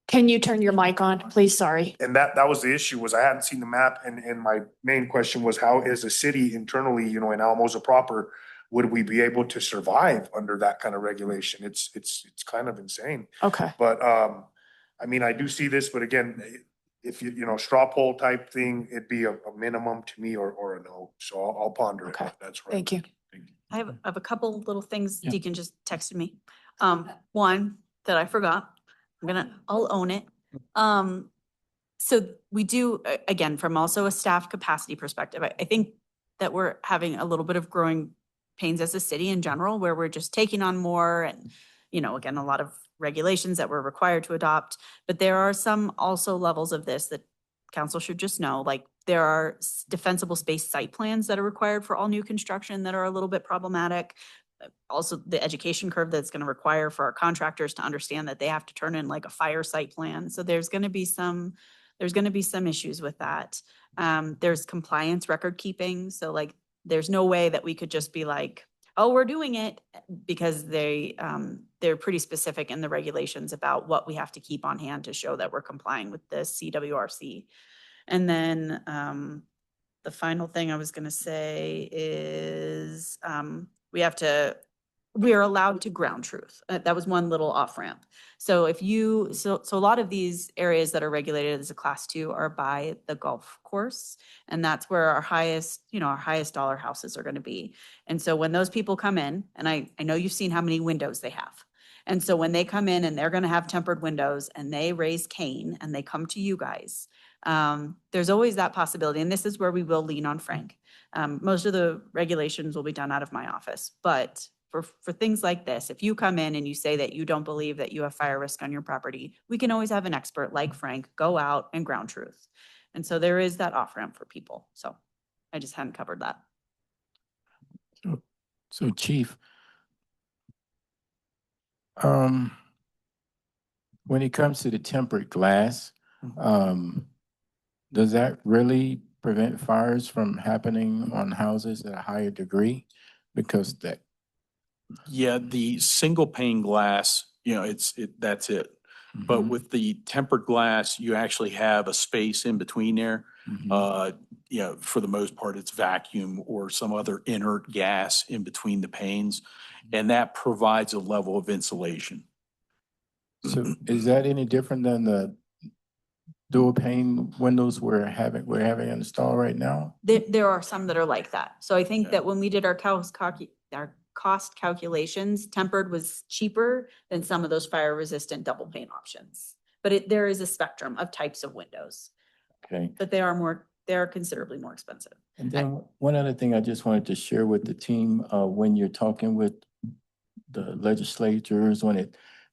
Can you turn your mic on, please? Sorry. And that was the issue, was I hadn't seen the map, and my main question was, how is a city internally, in Alamosa proper, would we be able to survive under that kind of regulation? It's kind of insane. Okay. But, I do see this, but again, if straw poll type thing, it'd be a minimum to me or a no. So I'll ponder it. Okay. That's right. Thank you. I have a couple little things Yeah. Deacon just texted me. One that I forgot, I'll own it. So we do, again, from also a staff capacity perspective, I think that we're having a little bit of growing pains as a city in general, where we're just taking on more and, again, a lot of regulations that we're required to adopt. But there are some also levels of this that council should just know, like there are defensible space site plans that are required for all new construction that are a little bit problematic. Also, the education curve that's going to require for our contractors to understand that they have to turn in like a fire site plan. So there's going to be some issues with that. There's compliance record keeping. So like, there's no way that we could just be like, oh, we're doing it, because they're pretty specific in the regulations about what we have to keep on hand to show that we're complying with the CWRC. And then the final thing I was going to say is we are allowed to ground truth. That was one little off ramp. So so a lot of these areas that are regulated as a class 2 are by the golf course. And that's where our highest dollar houses are going to be. And so when those people come in, and I know you've seen how many windows they have. And so when they come in and they're going to have tempered windows and they raise Cain and they come to you guys, there's always that possibility. And this is where we will lean on Frank. Most of the regulations will be done out of my office, but for things like this, if you come in and you say that you don't believe that you have fire risk on your property, we can always have an expert like Frank go out and ground truth. And so there is that off ramp for people. So I just hadn't covered that. So Chief, when it comes to the tempered glass, does that really prevent fires from happening on houses at a higher degree? Because that, Yeah, the single pane glass, that's it. But Mhm, with the tempered glass, you actually have a space in between there. mhm. For the most part, it's vacuum or some other inert gas in between the panes. And that provides a level of insulation. So is that any different than the dual pane windows we're having installed right now? There are some that are like that. So I think Yeah. that when we did our cost calculations, tempered was cheaper than some of those fire resistant double pane options. But there is a spectrum of types of windows, Okay. but they are considerably more expensive. And then one other thing I just wanted to share with the team, when you're talking with the legislatures,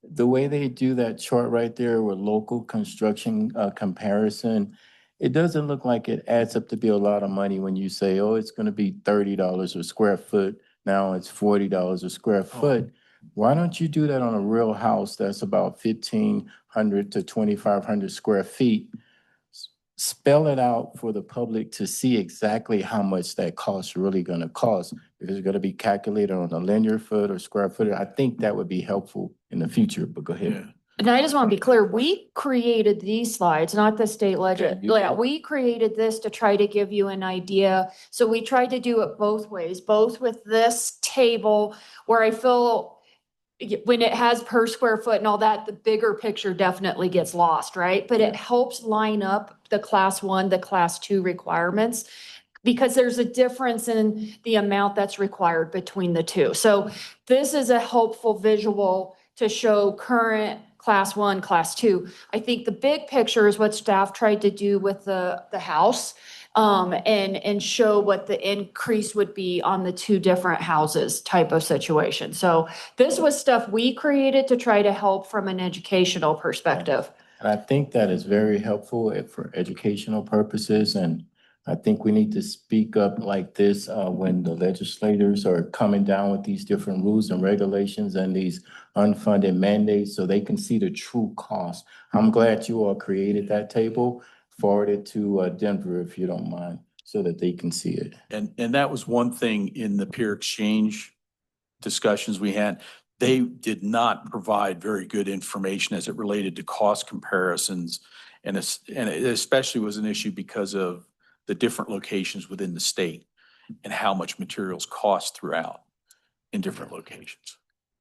the way they do that chart right there with local construction, comparison, it doesn't look like it adds up to be a lot of money when you say, oh, it's gonna be $30 a square foot. Now it's $40 a square foot. Why don't you do that on a real house that's about 1,500 to 2,500 square feet? Spell it out for the public to see exactly how much that cost really gonna cost. If it's gonna be calculated on a linear foot or square foot, I think that would be helpful in the future, but go Yeah. ahead. And I just want to be clear, we created these slides, not the state Okay, you yeah, did. we created this to try to give you an idea. So we tried to do it both ways, both with this table where I feel when it has per square foot and all that, the bigger picture definitely gets lost, right? But it helps line up the class 1, the class 2 requirements because there's a difference in the amount that's required between the two. So this is a helpful visual to show current class 1, class 2. I think the big picture is what staff tried to do with the house, and show what the increase would be on the two different houses type of situation. So this was stuff we created to try to help from an educational perspective. And I think that is very helpful for educational purposes, and I think we need to speak up like this when the legislators are coming down with these different rules and regulations and these unfunded mandates so they can see the true cost. I'm glad you all created that table. Forward it to Denver if you don't mind, so that they can see it. And that was one thing in the peer exchange discussions we had. They did not provide very good information as it related to cost comparisons. And it especially was an issue because of the different locations within the state and how much materials cost throughout in different locations.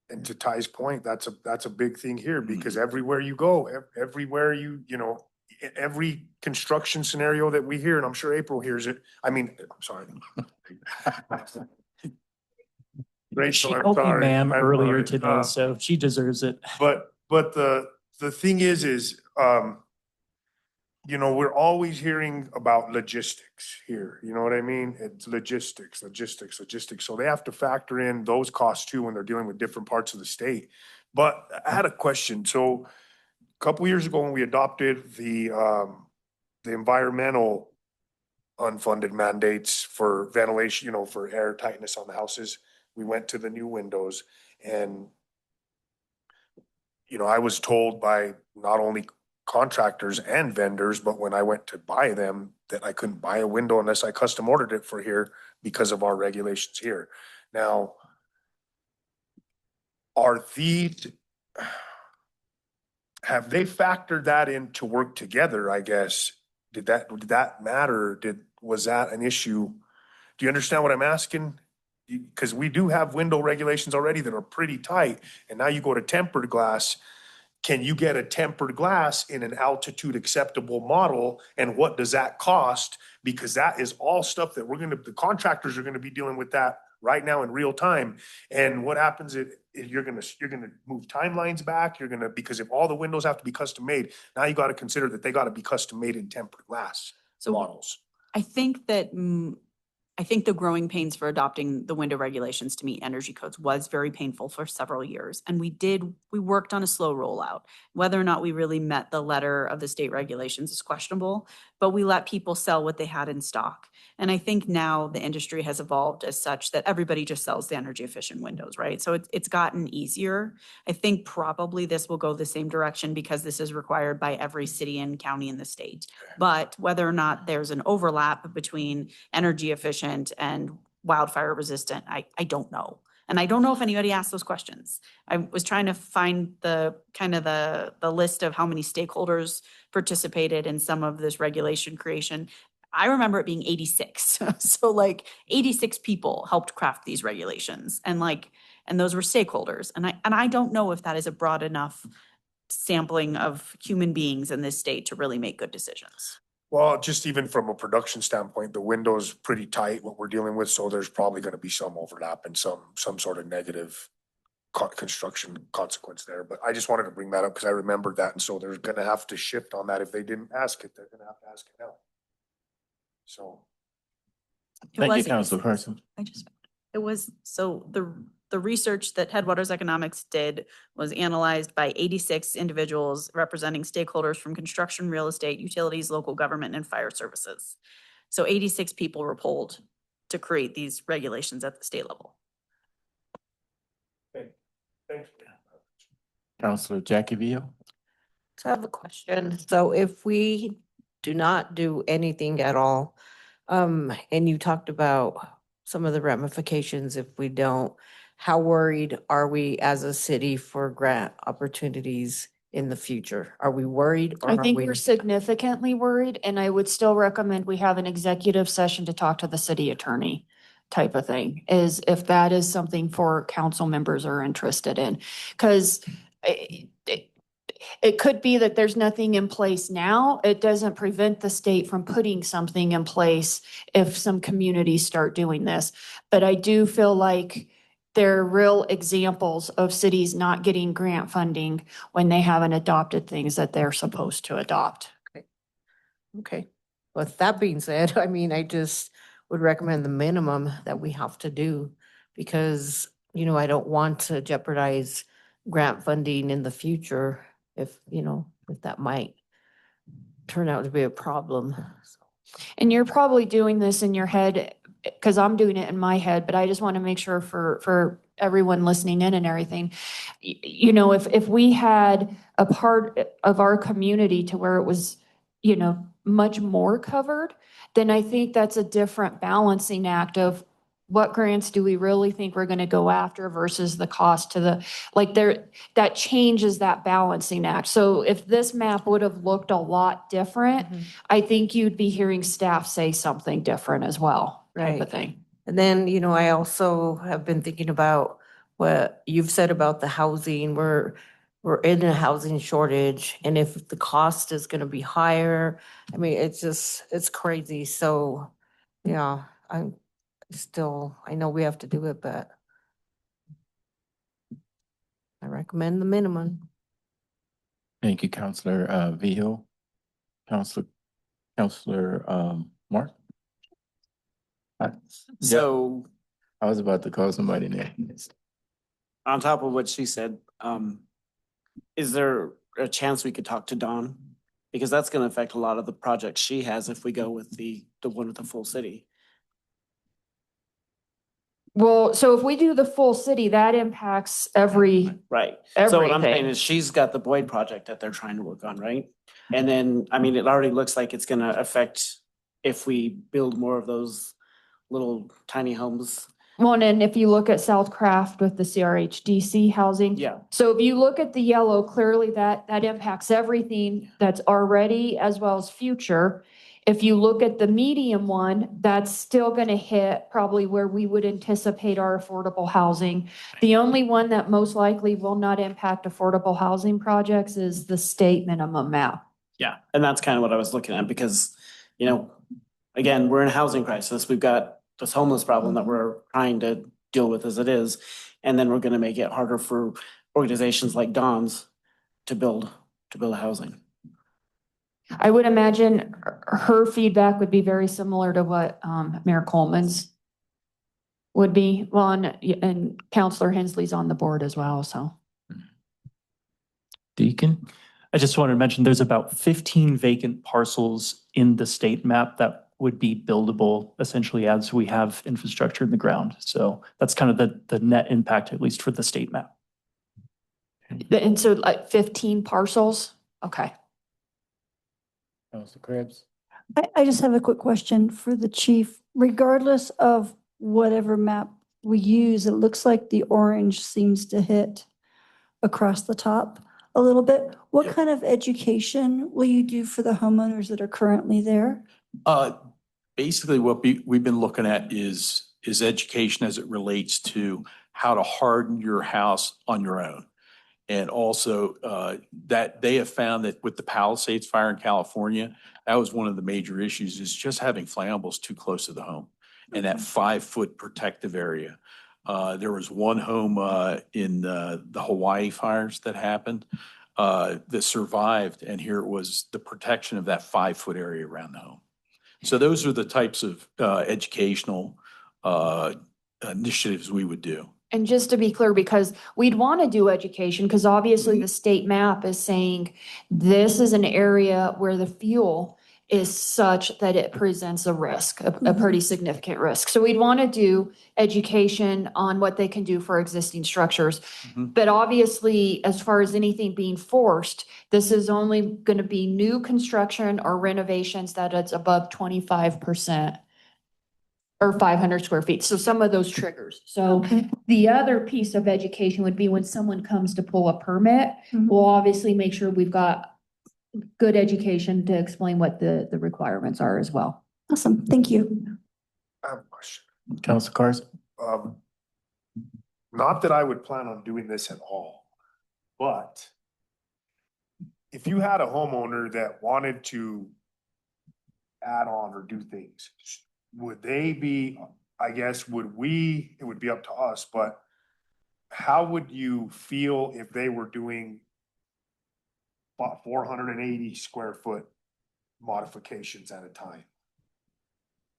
And to Ty's point, that's a big thing here because everywhere you go, everywhere every construction scenario that we hear, and I'm sure April hears it. I'm sorry. She Rachel, I'm called me sorry. ma'am I'm earlier sorry. today, so she deserves it. But the thing is, we're always hearing about logistics here. You know what I mean? It's logistics. So they have to factor in those costs too when they're dealing with different parts of the state. But I had a question. So a couple years ago when we adopted the environmental unfunded mandates for ventilation, for air tightness on the houses, we went to the new windows and I was told by not only contractors and vendors, but when I went to buy them, that I couldn't buy a window unless I custom ordered it for here because of our regulations here. Now, have they factored that in to work together, I guess? Did that matter? Was that an issue? Do you understand what I'm asking? Because we do have window regulations already that are pretty tight, and now you go to tempered glass. Can you get a tempered glass in an altitude acceptable model? And what does that cost? Because that is all stuff that the contractors are gonna be dealing with that right now in real time. And what happens if you're gonna move timelines back, because if all the windows have to be custom made, now you gotta consider that they gotta be custom made in tempered glass So models. I think that I think the growing pains for adopting the window regulations to meet energy codes was very painful for several years. And we worked on a slow rollout. Whether or not we really met the letter of the state regulations is questionable, but we let people sell what they had in stock. And I think now the industry has evolved as such that everybody just sells the energy efficient windows, right? So it's gotten easier. I think probably this will go the same direction because this is required by every city and county in the state. But whether or not there's an overlap between energy efficient and wildfire resistant, I don't know. And I don't know if anybody asked those questions. I was trying to find the kind of the list of how many stakeholders participated in some of this regulation creation. I remember it being 86. So like 86 people helped craft these regulations and those were stakeholders. And I don't know if that is a broad enough sampling of human beings in this state to really make good decisions. Well, just even from a production standpoint, the window's pretty tight, what we're dealing with, so there's probably gonna be some overlap and some sort of negative construction consequence there, but I just wanted to bring that up because I remembered that, and so they're gonna have to shift on that. If they didn't ask it, they're gonna have to ask it now. So. It Thank you, was Councilor 86. Carson. It was, so the research that Headwaters Economics did was analyzed by 86 individuals representing stakeholders from construction, real estate, utilities, local government, and fire services. So 86 people were polled to create these regulations at the state level. Thank you. Councilor Jackie Vio. So I have a question. So if we do not do anything at all, and you talked about some of the ramifications if we don't, how worried are we as a city for grant opportunities in the future? Are we worried or I are think we? we're significantly worried, and I would still recommend we have an executive session to talk to the city attorney type of thing, is if that is something for council members are interested in. Because it could be that there's nothing in place now. It doesn't prevent the state from putting something in place if some communities start doing this. But I do feel like there are real examples of cities not getting grant funding when they haven't adopted things that they're supposed to adopt. Okay. With that being said, I mean, I just would recommend the minimum that we have to do because, I don't want to jeopardize grant funding in the future if that might turn out to be a problem. And you're probably doing this in your head, because I'm doing it in my head, but I just want to make sure for everyone listening in and everything, if we had a part of our community to where it was, much more covered, then I think that's a different balancing act of what grants do we really think we're going to go after versus the cost to that changes that balancing act. So if this map would have looked a lot different, I think you'd be hearing staff say something different as well, type of thing. And then, I also have been thinking about what you've said about the housing. We're in a housing shortage, and if the cost is gonna be higher, I mean, it's crazy. So, yeah, I know we have to do it, but I recommend the minimum. Thank you, Councilor Vio. Councilor Mark. So I was about to call somebody names. on top of what she said, is there a chance we could talk to Dawn? Because that's gonna affect a lot of the projects she has if we go with the one with the full city. Well, so if we do the full city, that impacts every, Right. So what I'm saying everything. is she's got the Boyd project that they're trying to work on, right? And then, I mean, it already looks like it's gonna affect if we build more of those little tiny homes. Well, and if you look at South Craft with the CRHDC housing. Yeah. So if you look at the yellow, clearly that impacts everything that's already as well as future. If you look at the medium one, that's still gonna hit probably where we would anticipate our affordable housing. The only one that most likely will not impact affordable housing projects is the state minimum map. Yeah, and that's kind of what I was looking at because, again, we're in a housing crisis. We've got this homeless problem that we're trying to deal with as it is. And then we're gonna make it harder for organizations like Dawn's to build housing. I would imagine her feedback would be very similar to what Mayor Coleman's would be. Well, and Counselor Hensley's on the board as well, so. Deacon? I just wanted to mention there's about 15 vacant parcels in the state map that would be buildable essentially as we have infrastructure in the ground. So that's kind of the net impact, at least for the state map. And so like 15 parcels? Okay. Councilor Krebs? I just have a quick question for the chief. Regardless of whatever map we use, it looks like the orange seems to hit across the top a little bit. What kind of education will you do for the homeowners that are currently there? Basically what we've been looking at is education as it relates to how to harden your house on your own. And also that they have found that with the Palisades fire in California, that was one of the major issues, is just having flammables too close to the home and that 5-foot protective area. There was one home in the Hawaii fires that happened that survived, and here it was the protection of that 5-foot area around the home. So those are the types of educational initiatives we would do. And just to be clear, because we'd want to do education, because obviously the state map is saying this is an area where the fuel is such that it presents a risk, a pretty significant risk. So we'd want to do education on what they can do for existing structures. But obviously, as far as anything being forced, this is only going to be new construction or renovations that it's above 25%. Or 500 square feet. So some of those triggers. So the other piece of education would be when someone comes to pull a permit, we'll obviously make sure we've got good education to explain what the requirements are as well. Awesome. Thank you. I have a question. Councilor Carson? Not that I would plan on doing this at all, but if you had a homeowner that wanted to add on or do things, would they be, I guess, it would be up to us, but how would you feel if they were doing about 480 square foot modifications at a time?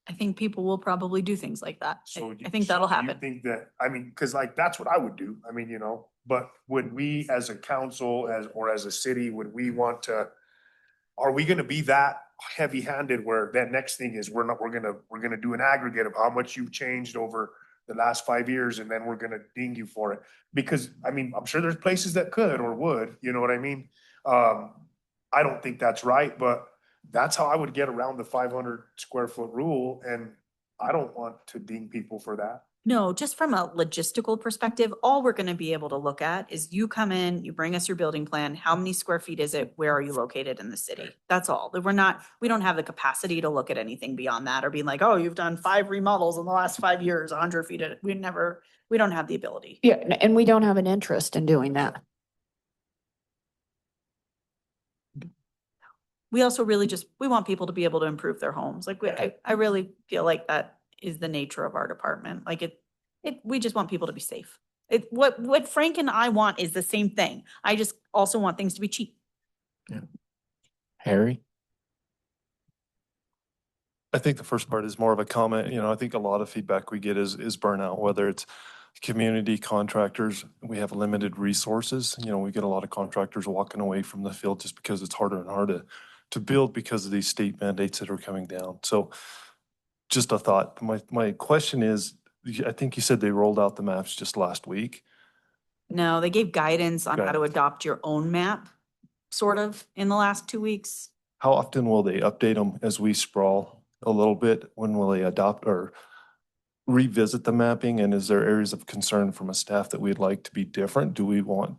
I think people will probably do things like that. So I think that'll happen. You think that, I mean, cause like, that's what I would do. I mean, but would we as a council or as a city, would we want to, are we gonna be that heavy handed where that next thing is we're gonna do an aggregate of how much you've changed over the last 5 years, and then we're gonna ding you for it? Because I mean, I'm sure there's places that could or would, you know what I mean? I don't think that's right, but that's how I would get around the 500 square foot rule, and I don't want to ding people for that. No, just from a logistical perspective, all we're going to be able to look at is you come in, you bring us your building plan. How many square feet is it? Where are you located in the city? That's all. We don't have the capacity to look at anything beyond that or being like, oh, you've done 5 remodels in the last 5 years, 100 feet. We don't have the ability. Yeah, and we don't have an interest in doing that. We also really we want people to be able to improve their homes. Like I really feel like that is the nature of our department. Like we just want people to be safe. What Frank and I want is the same thing. I just also want things to be cheap. Yeah. Harry? I think the first part is more of a comment. I think a lot of feedback we get is burnout, whether it's community contractors. We have limited resources. We get a lot of contractors walking away from the field just because it's harder and harder to build because of these state mandates that are coming down. So just a thought. My question is, I think you said they rolled out the maps just last week. No, they gave guidance on how to adopt your own map, sort of, in the last 2 weeks. How often will they update them as we sprawl a little bit? When will they adopt or revisit the mapping? And is there areas of concern from a staff that we'd like to be different? Do we want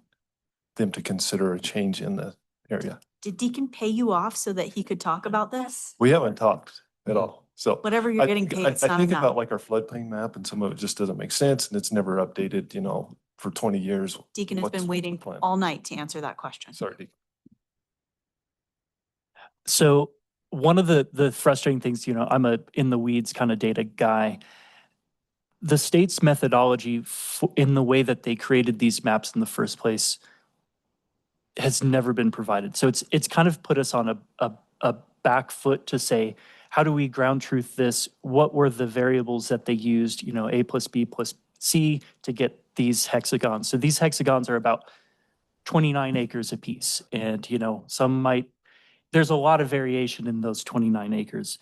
them to consider a change in the area? Did Deacon pay you off so that he could talk about this? We haven't talked at all. So whatever you're getting paid, it's I not think enough. about like our floodplain map, and some of it just doesn't make sense, and it's never updated, for 20 years. Deacon has been waiting all night to answer that question. Sorry, Deacon. So one of the frustrating things, I'm a in the weeds kind of data guy. The state's methodology in the way that they created these maps in the first place has never been provided. So it's kind of put us on a a back foot to say, how do we ground truth this? What were the variables that they used, you know, A plus B plus C to get these hexagons? So these hexagons are about 29 acres apiece. And, you know, there's a lot of variation in those 29 acres.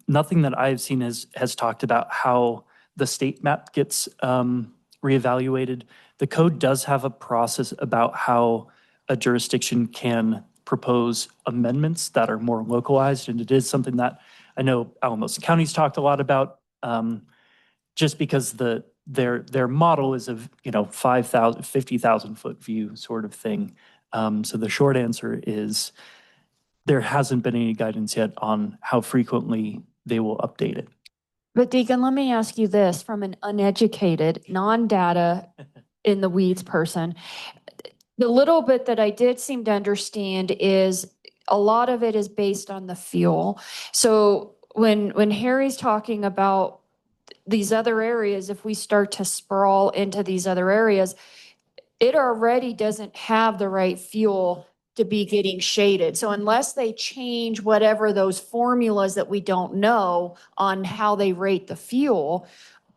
Nothing that I've seen has talked about how the state map gets reevaluated. The code does have a process about how a jurisdiction can propose amendments that are more localized, and it is something that I know Alamosa County's talked a lot about, just because their model is of, you know, 5,000, 50,000 foot view sort of thing. So the short answer is there hasn't been any guidance yet on how frequently they will update it. But Deacon, let me ask you this from an uneducated, non-data in the weeds person. The little bit that I did seem to understand is a lot of it is based on the fuel. So when Harry's talking about these other areas, if we start to sprawl into these other areas, it already doesn't have the right fuel to be getting shaded. So unless they change whatever those formulas that we don't know on how they rate the fuel,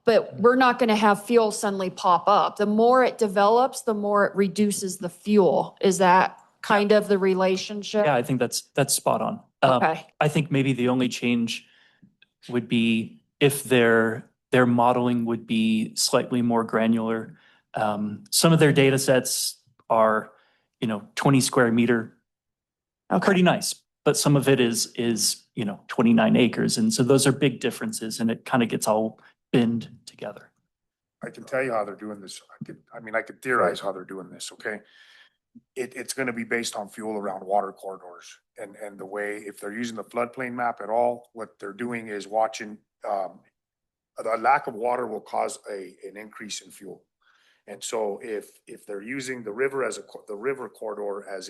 but we're not going to have fuel suddenly pop up. The more it develops, the more it reduces the fuel. Is that kind of the relationship? Yeah, I think that's spot on. Okay. I think maybe the only change would be if their modeling would be slightly more granular. Some of their data sets are, you know, 20 square meter, pretty nice, but some of it is, you know, 29 acres. And so those are big differences, and it kind of gets all binned together. I can tell you how they're doing this. I could theorize how they're doing this, okay? It's gonna be based on fuel around water corridors and the way, if they're using the floodplain map at all, what they're doing is watching, the lack of water will cause an increase in fuel. And so if they're using the river the river corridor as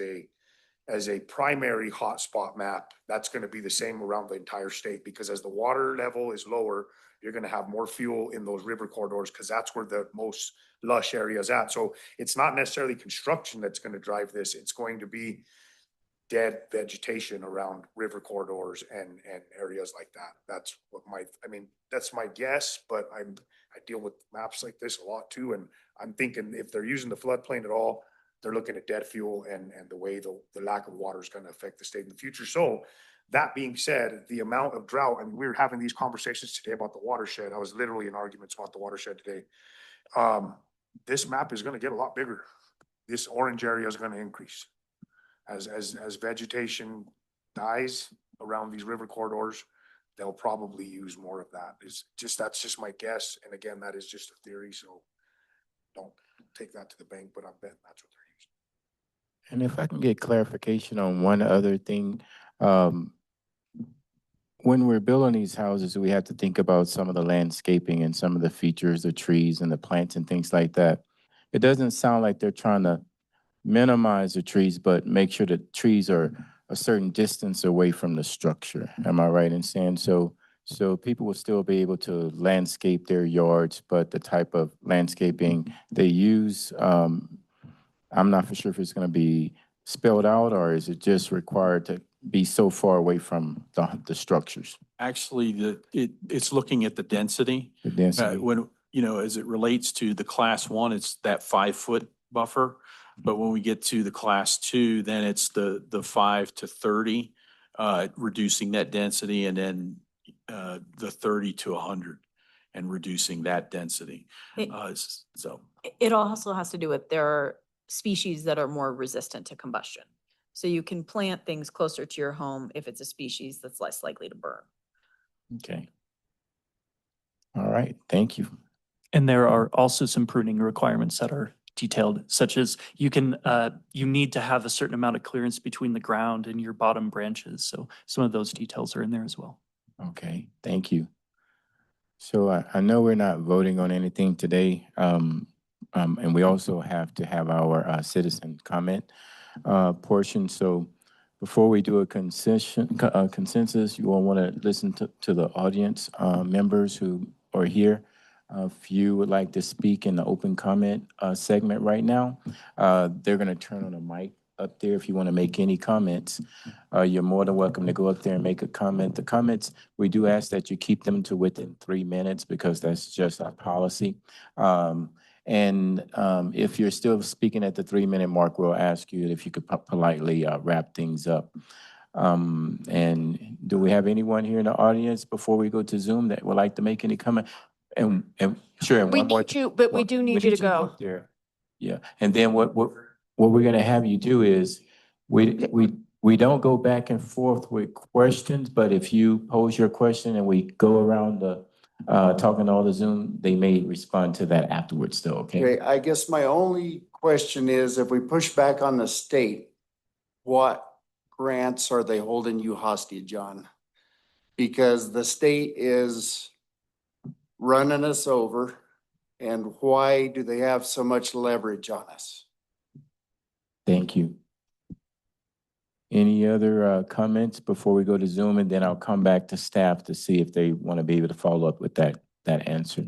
a primary hotspot map, that's gonna be the same around the entire state, because as the water level is lower, you're gonna have more fuel in those river corridors, because that's where the most lush area is at. So it's not necessarily construction that's gonna drive this, it's going to be dead vegetation around river corridors and areas like that. That's what that's my guess, but I deal with maps like this a lot too, and I'm thinking if they're using the floodplain at all, they're looking at dead fuel and the way the lack of water is going to affect the state in the future. So that being said, the amount of drought, and we were having these conversations today about the watershed. I was literally in arguments about the watershed today. This map is going to get a lot bigger. This orange area is going to increase as vegetation dies around these river corridors. They'll probably use more of that. That's just my guess. And again, that is just a theory, so don't take that to the bank, but I bet that's what they're using. And if I can get clarification on one other thing, when we're building these houses, we have to think about some of the landscaping and some of the features, the trees and the plants and things like that. It doesn't sound like they're trying to minimize the trees, but make sure the trees are a certain distance away from the structure. Am I right in saying so? So people will still be able to landscape their yards, but the type of landscaping they use, I'm not for sure if it's going to be spelled out, or is it just required to be so far away from the structures? Actually, it's looking at the density. The density. When, you know, as it relates to the class 1, it's that 5-foot buffer. But when we get to the class 2, then it's the 5 to 30, reducing that density, and then the 30 to 100 and reducing that density. So It also has to do with there are species that are more resistant to combustion. So you can plant things closer to your home if it's a species that's less likely to burn. Okay. All right, thank you. And there are also some pruning requirements that are detailed, such as you need to have a certain amount of clearance between the ground and your bottom branches. So some of those details are in there as well. Okay, thank you. So I know we're not voting on anything today, and we also have to have our citizen comment portion. So before we do a consensus, you all want to listen to the audience members who are here. If you would like to speak in the open comment segment right now, they're going to turn on a mic up there. If you want to make any comments, you're more than welcome to go up there and make a comment. The comments, we do ask that you keep them to within 3 minutes because that's just our policy. If you're still speaking at the 3-minute mark, we'll ask you if you could politely wrap things up. And do we have anyone here in the audience before we go to Zoom that would like to make any comment? And sure, and We one more. need you, but we do need you to go. up there. Yeah, and then what we're gonna have you do is, we don't go back and forth with questions, but if you pose your question and we go around the, talking to all the Zoom, they may respond to that afterwards though, okay? Okay, I guess my only question is, if we push back on the state, what grants are they holding you hostage on? Because the state is running us over, and why do they have so much leverage on us? Thank you. Any other comments before we go to Zoom, and then I'll come back to staff to see if they want to be able to follow up with that answer.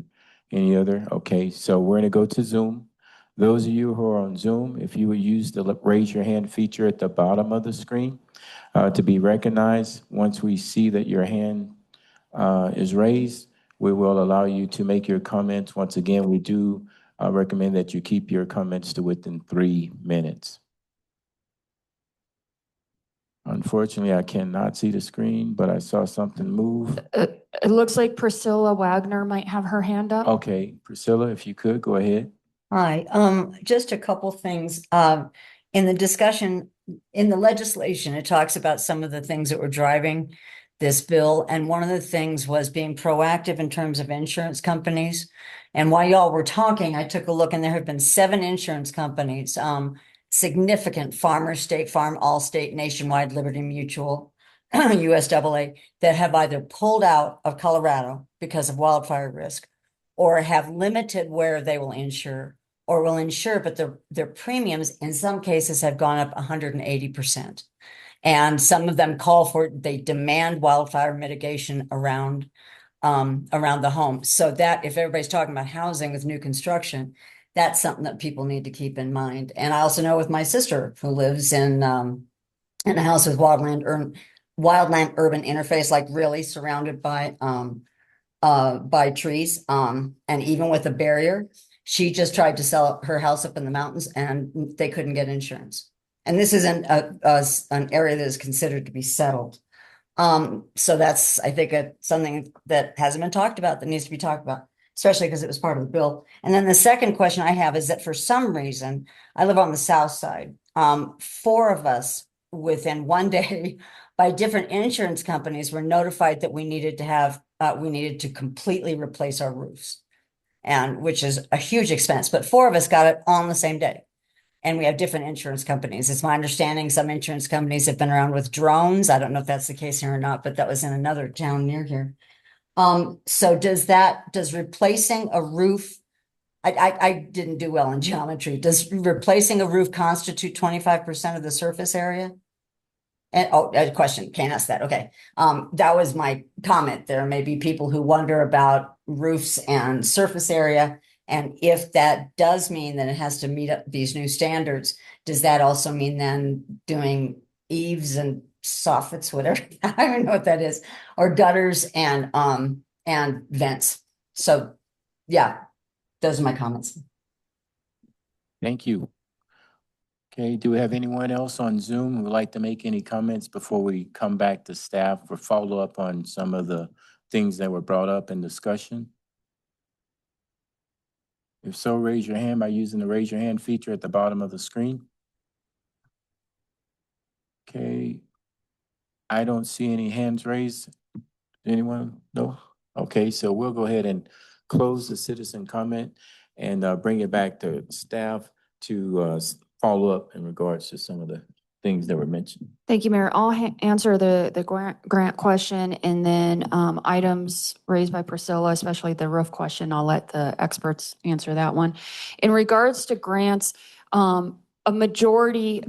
Any other? Okay, so we're gonna go to Zoom. Those of you who are on Zoom, if you would use the raise your hand feature at the bottom of the screen to be recognized. Once we see that your hand is raised, we will allow you to make your comments. Once again, we do recommend that you keep your comments to within 3 minutes. Unfortunately, I cannot see the screen, but I saw something move. It looks like Priscilla Wagner might have her hand up. Okay, Priscilla, if you could, go ahead. Hi, just a couple things. In the discussion, in the legislation, it talks about some of the things that were driving this bill. And one of the things was being proactive in terms of insurance companies. And while y'all were talking, I took a look and there have been 7 insurance companies, significant Farmers, State Farm, Allstate, Nationwide, Liberty Mutual, USAA, that have either pulled out of Colorado because of wildfire risk or have limited where they will insure or will insure, but their premiums in some cases have gone up 180%. And some of them call for, they demand wildfire mitigation around the home. So that if everybody's talking about housing with new construction, that's something that people need to keep in mind. And I also know with my sister who lives in a house with wildland urban interface, like really surrounded by trees, and even with a barrier, she just tried to sell her house up in the mountains and they couldn't get insurance. And this isn't an area that is considered to be settled. So that's, I think, something that hasn't been talked about that needs to be talked about, especially because it was part of the bill. And then the second question I have is that for some reason, I live on the south side. 4 of us within one day by different insurance companies were notified that we needed to completely replace our roofs, and which is a huge expense, but 4 of us got it on the same day. And we have different insurance companies. It's my understanding some insurance companies have been around with drones. I don't know if that's the case here or not, but that was in another town near here. So does replacing a roof, I didn't do well in geometry. Does replacing a roof constitute 25% of the surface area? And a question, can't ask that. Okay. That was my comment. There may be people who wonder about roofs and surface area. And if that does mean that it has to meet up these new standards, does that also mean then doing eaves and soffits, whatever? I don't know what that is, or gutters and vents. So yeah, those are my comments. Thank you. Okay, do we have anyone else on Zoom who would like to make any comments before we come back to staff for follow-up on some of the things that were brought up in discussion? If so, raise your hand by using the raise your hand feature at the bottom of the screen. Okay, I don't see any hands raised. Anyone? No? Okay, so we'll go ahead and close the citizen comment and bring it back to staff to follow up in regards to some of the things that were mentioned. Thank you, Mayor. I'll answer the grant question, and then items raised by Priscilla, especially the roof question, I'll let the experts answer that one. In regards to grants, a majority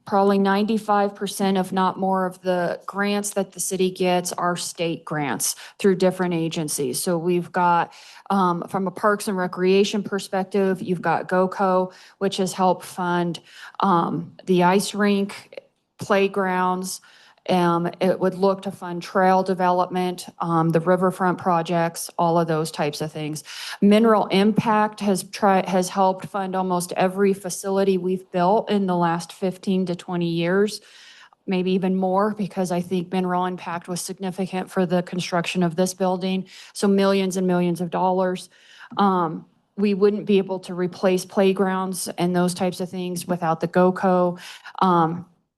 probably 95%, if not more, of the grants that the city gets are state grants through different agencies. So we've got, from a Parks and Recreation perspective, you've got GOCO, which has helped fund the ice rink, playgrounds. It would look to fund trail development, the riverfront projects, all of those types of things. Mineral Impact has helped fund almost every facility we've built in the last 15 to 20 years, maybe even more, because I think Mineral Impact was significant for the construction of this building. So millions and millions of dollars. We wouldn't be able to replace playgrounds and those types of things without the GOCO.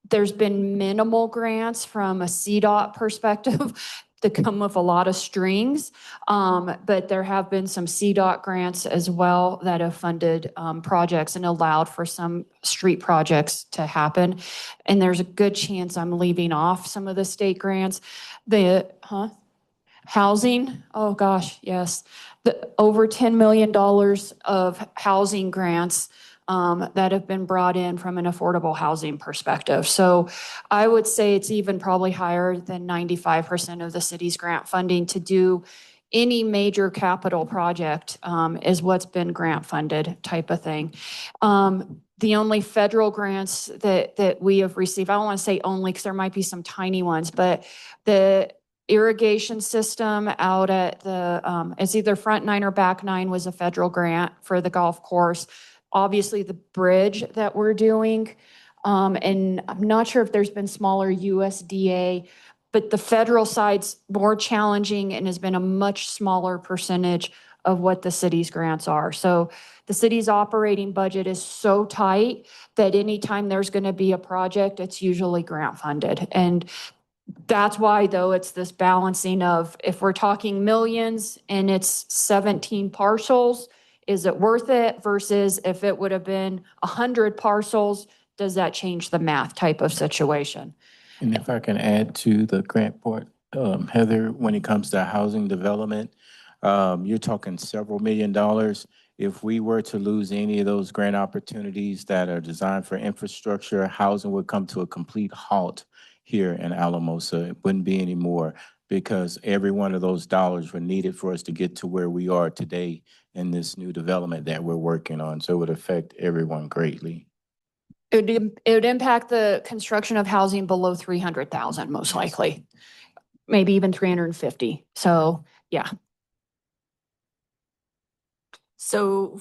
There's been minimal grants from a CDOT perspective that come with a lot of strings, but there have been some CDOT grants as well that have funded projects and allowed for some street projects to happen. And there's a good chance I'm leaving off some of the state grants. Housing, oh gosh, yes. Over $10 million of housing grants that have been brought in from an affordable housing perspective. So I would say it's even probably higher than 95% of the city's grant funding to do any major capital project is what's been grant funded type of thing. The only federal grants that we have received, I don't want to say only because there might be some tiny ones, but the irrigation system out at the, it's either Front 9 or Back 9 was a federal grant for the golf course. Obviously, the bridge that we're doing, and I'm not sure if there's been smaller USDA, but the federal side's more challenging and has been a much smaller percentage of what the city's grants are. So the city's operating budget is so tight that anytime there's going to be a project, it's usually grant funded. And that's why, though, it's this balancing of if we're talking millions and it's 17 parcels, is it worth it versus if it would have been 100 parcels, does that change the math type of situation? And if I can add to the grant part, Heather, when it comes to housing development, you're talking several $1 million. If we were to lose any of those grant opportunities that are designed for infrastructure, housing would come to a complete halt here in Alamosa. It wouldn't be any more because every one of those dollars were needed for us to get to where we are today in this new development that we're working on. So it would affect everyone greatly. It would impact the construction of housing below 300,000, most likely, maybe even 350. So, yeah. So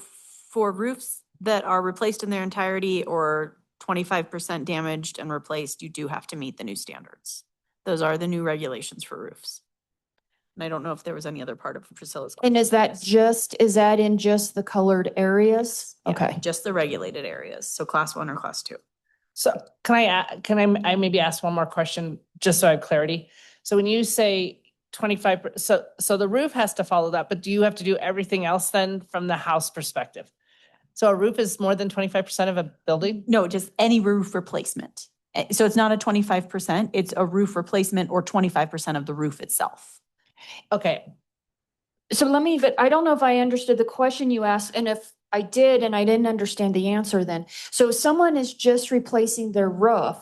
for roofs that are replaced in their entirety or 25% damaged and replaced, you do have to meet the new standards. Those are the new regulations for roofs. And I don't know if there was any other part of Priscilla's question. And is that in just the colored areas? Yeah, Okay. just the regulated areas. So class 1 or class 2. So can I maybe ask one more question, just so I have clarity? So when you say 25, so the roof has to follow that, but do you have to do everything else then from the house perspective? So a roof is more than 25% of a building? No, just any roof replacement. So it's not a 25%, it's a roof replacement or 25% of the roof itself. Okay. So I don't know if I understood the question you asked, and if I did and I didn't understand the answer then. So if someone is just replacing their roof,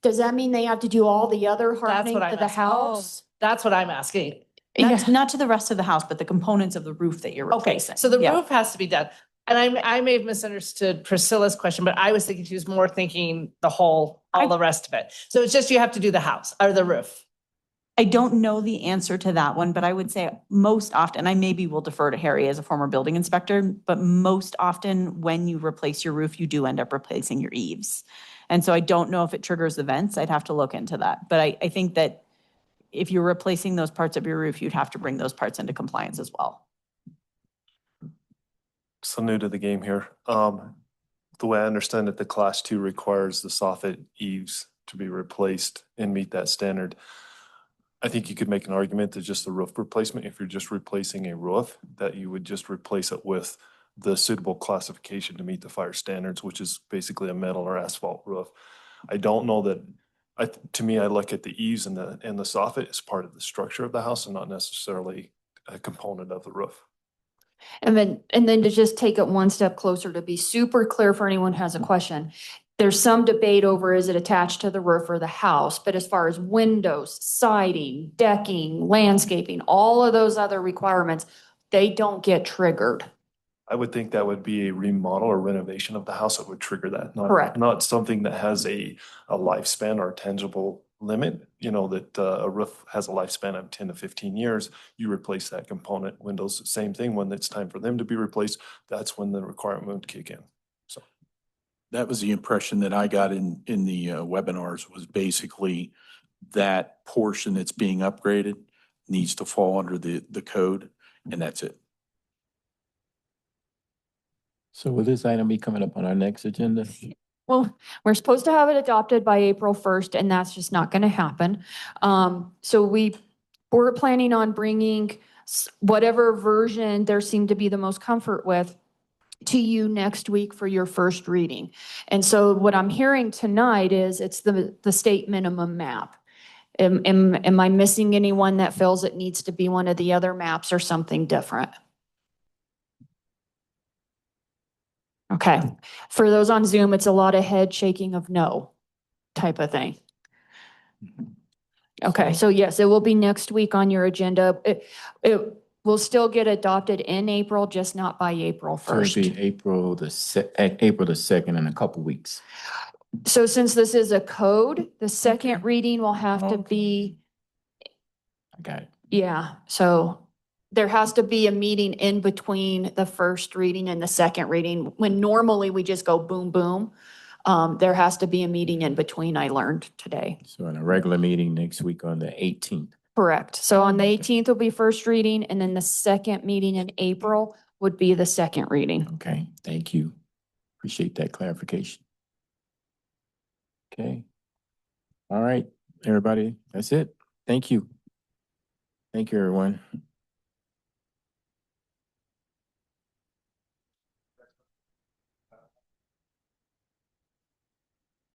does that mean they have to do all the other hardening to the house? That's what I'm asking. Not to the rest of the house, but the components of the roof that you're Okay, replacing. so the roof has to be done. And I may have misunderstood Priscilla's question, but I was thinking she was more thinking all the rest of it. So it's just you have to do the house or the roof. I don't know the answer to that one, but I would say most often, I maybe will defer to Harry as a former building inspector, but most often when you replace your roof, you do end up replacing your eaves. And so I don't know if it triggers events. I'd have to look into that. But I think that if you're replacing those parts of your roof, you'd have to bring those parts into compliance as well. So new to the game here. The way I understand it, the class 2 requires the soffit eaves to be replaced and meet that standard. I think you could make an argument that just the roof replacement, if you're just replacing a roof, that you would just replace it with the suitable classification to meet the fire standards, which is basically a metal or asphalt roof. I don't know that, to me, I look at the eaves and the soffit as part of the structure of the house and not necessarily a component of the roof. And then to just take it one step closer to be super clear for anyone who has a question. There's some debate over, is it attached to the roof or the house? But as far as windows, siding, decking, landscaping, all of those other requirements, they don't get triggered. I would think that would be a remodel or renovation of the house that would trigger that. Correct. Not something that has a lifespan or a tangible limit, that a roof has a lifespan of 10 to 15 years. You replace that component. Windows, same thing. When it's time for them to be replaced, that's when the requirement would kick in. So That was the impression that I got in the webinars, was basically that portion that's being upgraded needs to fall under the code, and that's it. So will this item be coming up on our next agenda? Well, we're supposed to have it adopted by April 1st, and that's just not going to happen. So we're planning on bringing whatever version there seemed to be the most comfort with to you next week for your first reading. And so what I'm hearing tonight is it's the state minimum map. Am I missing anyone that feels it needs to be one of the other maps or something different? Okay. For those on Zoom, it's a lot of head shaking of no type of thing. Okay, so yes, it will be next week on your agenda. It will still get adopted in April, just not by April So it'll 1st. be April the 2nd in a couple weeks. So since this is a code, the second reading will have to be, I got it. yeah, so there has to be a meeting in between the first reading and the second reading. When normally we just go boom, boom. There has to be a meeting in between, I learned today. So in a regular meeting next week on the 18th. Correct. So on the 18th will be first reading, and then the second meeting in April would be the second reading. Okay, thank you. Appreciate that clarification. Okay. All right, everybody, that's it. Thank you. Thank you, everyone.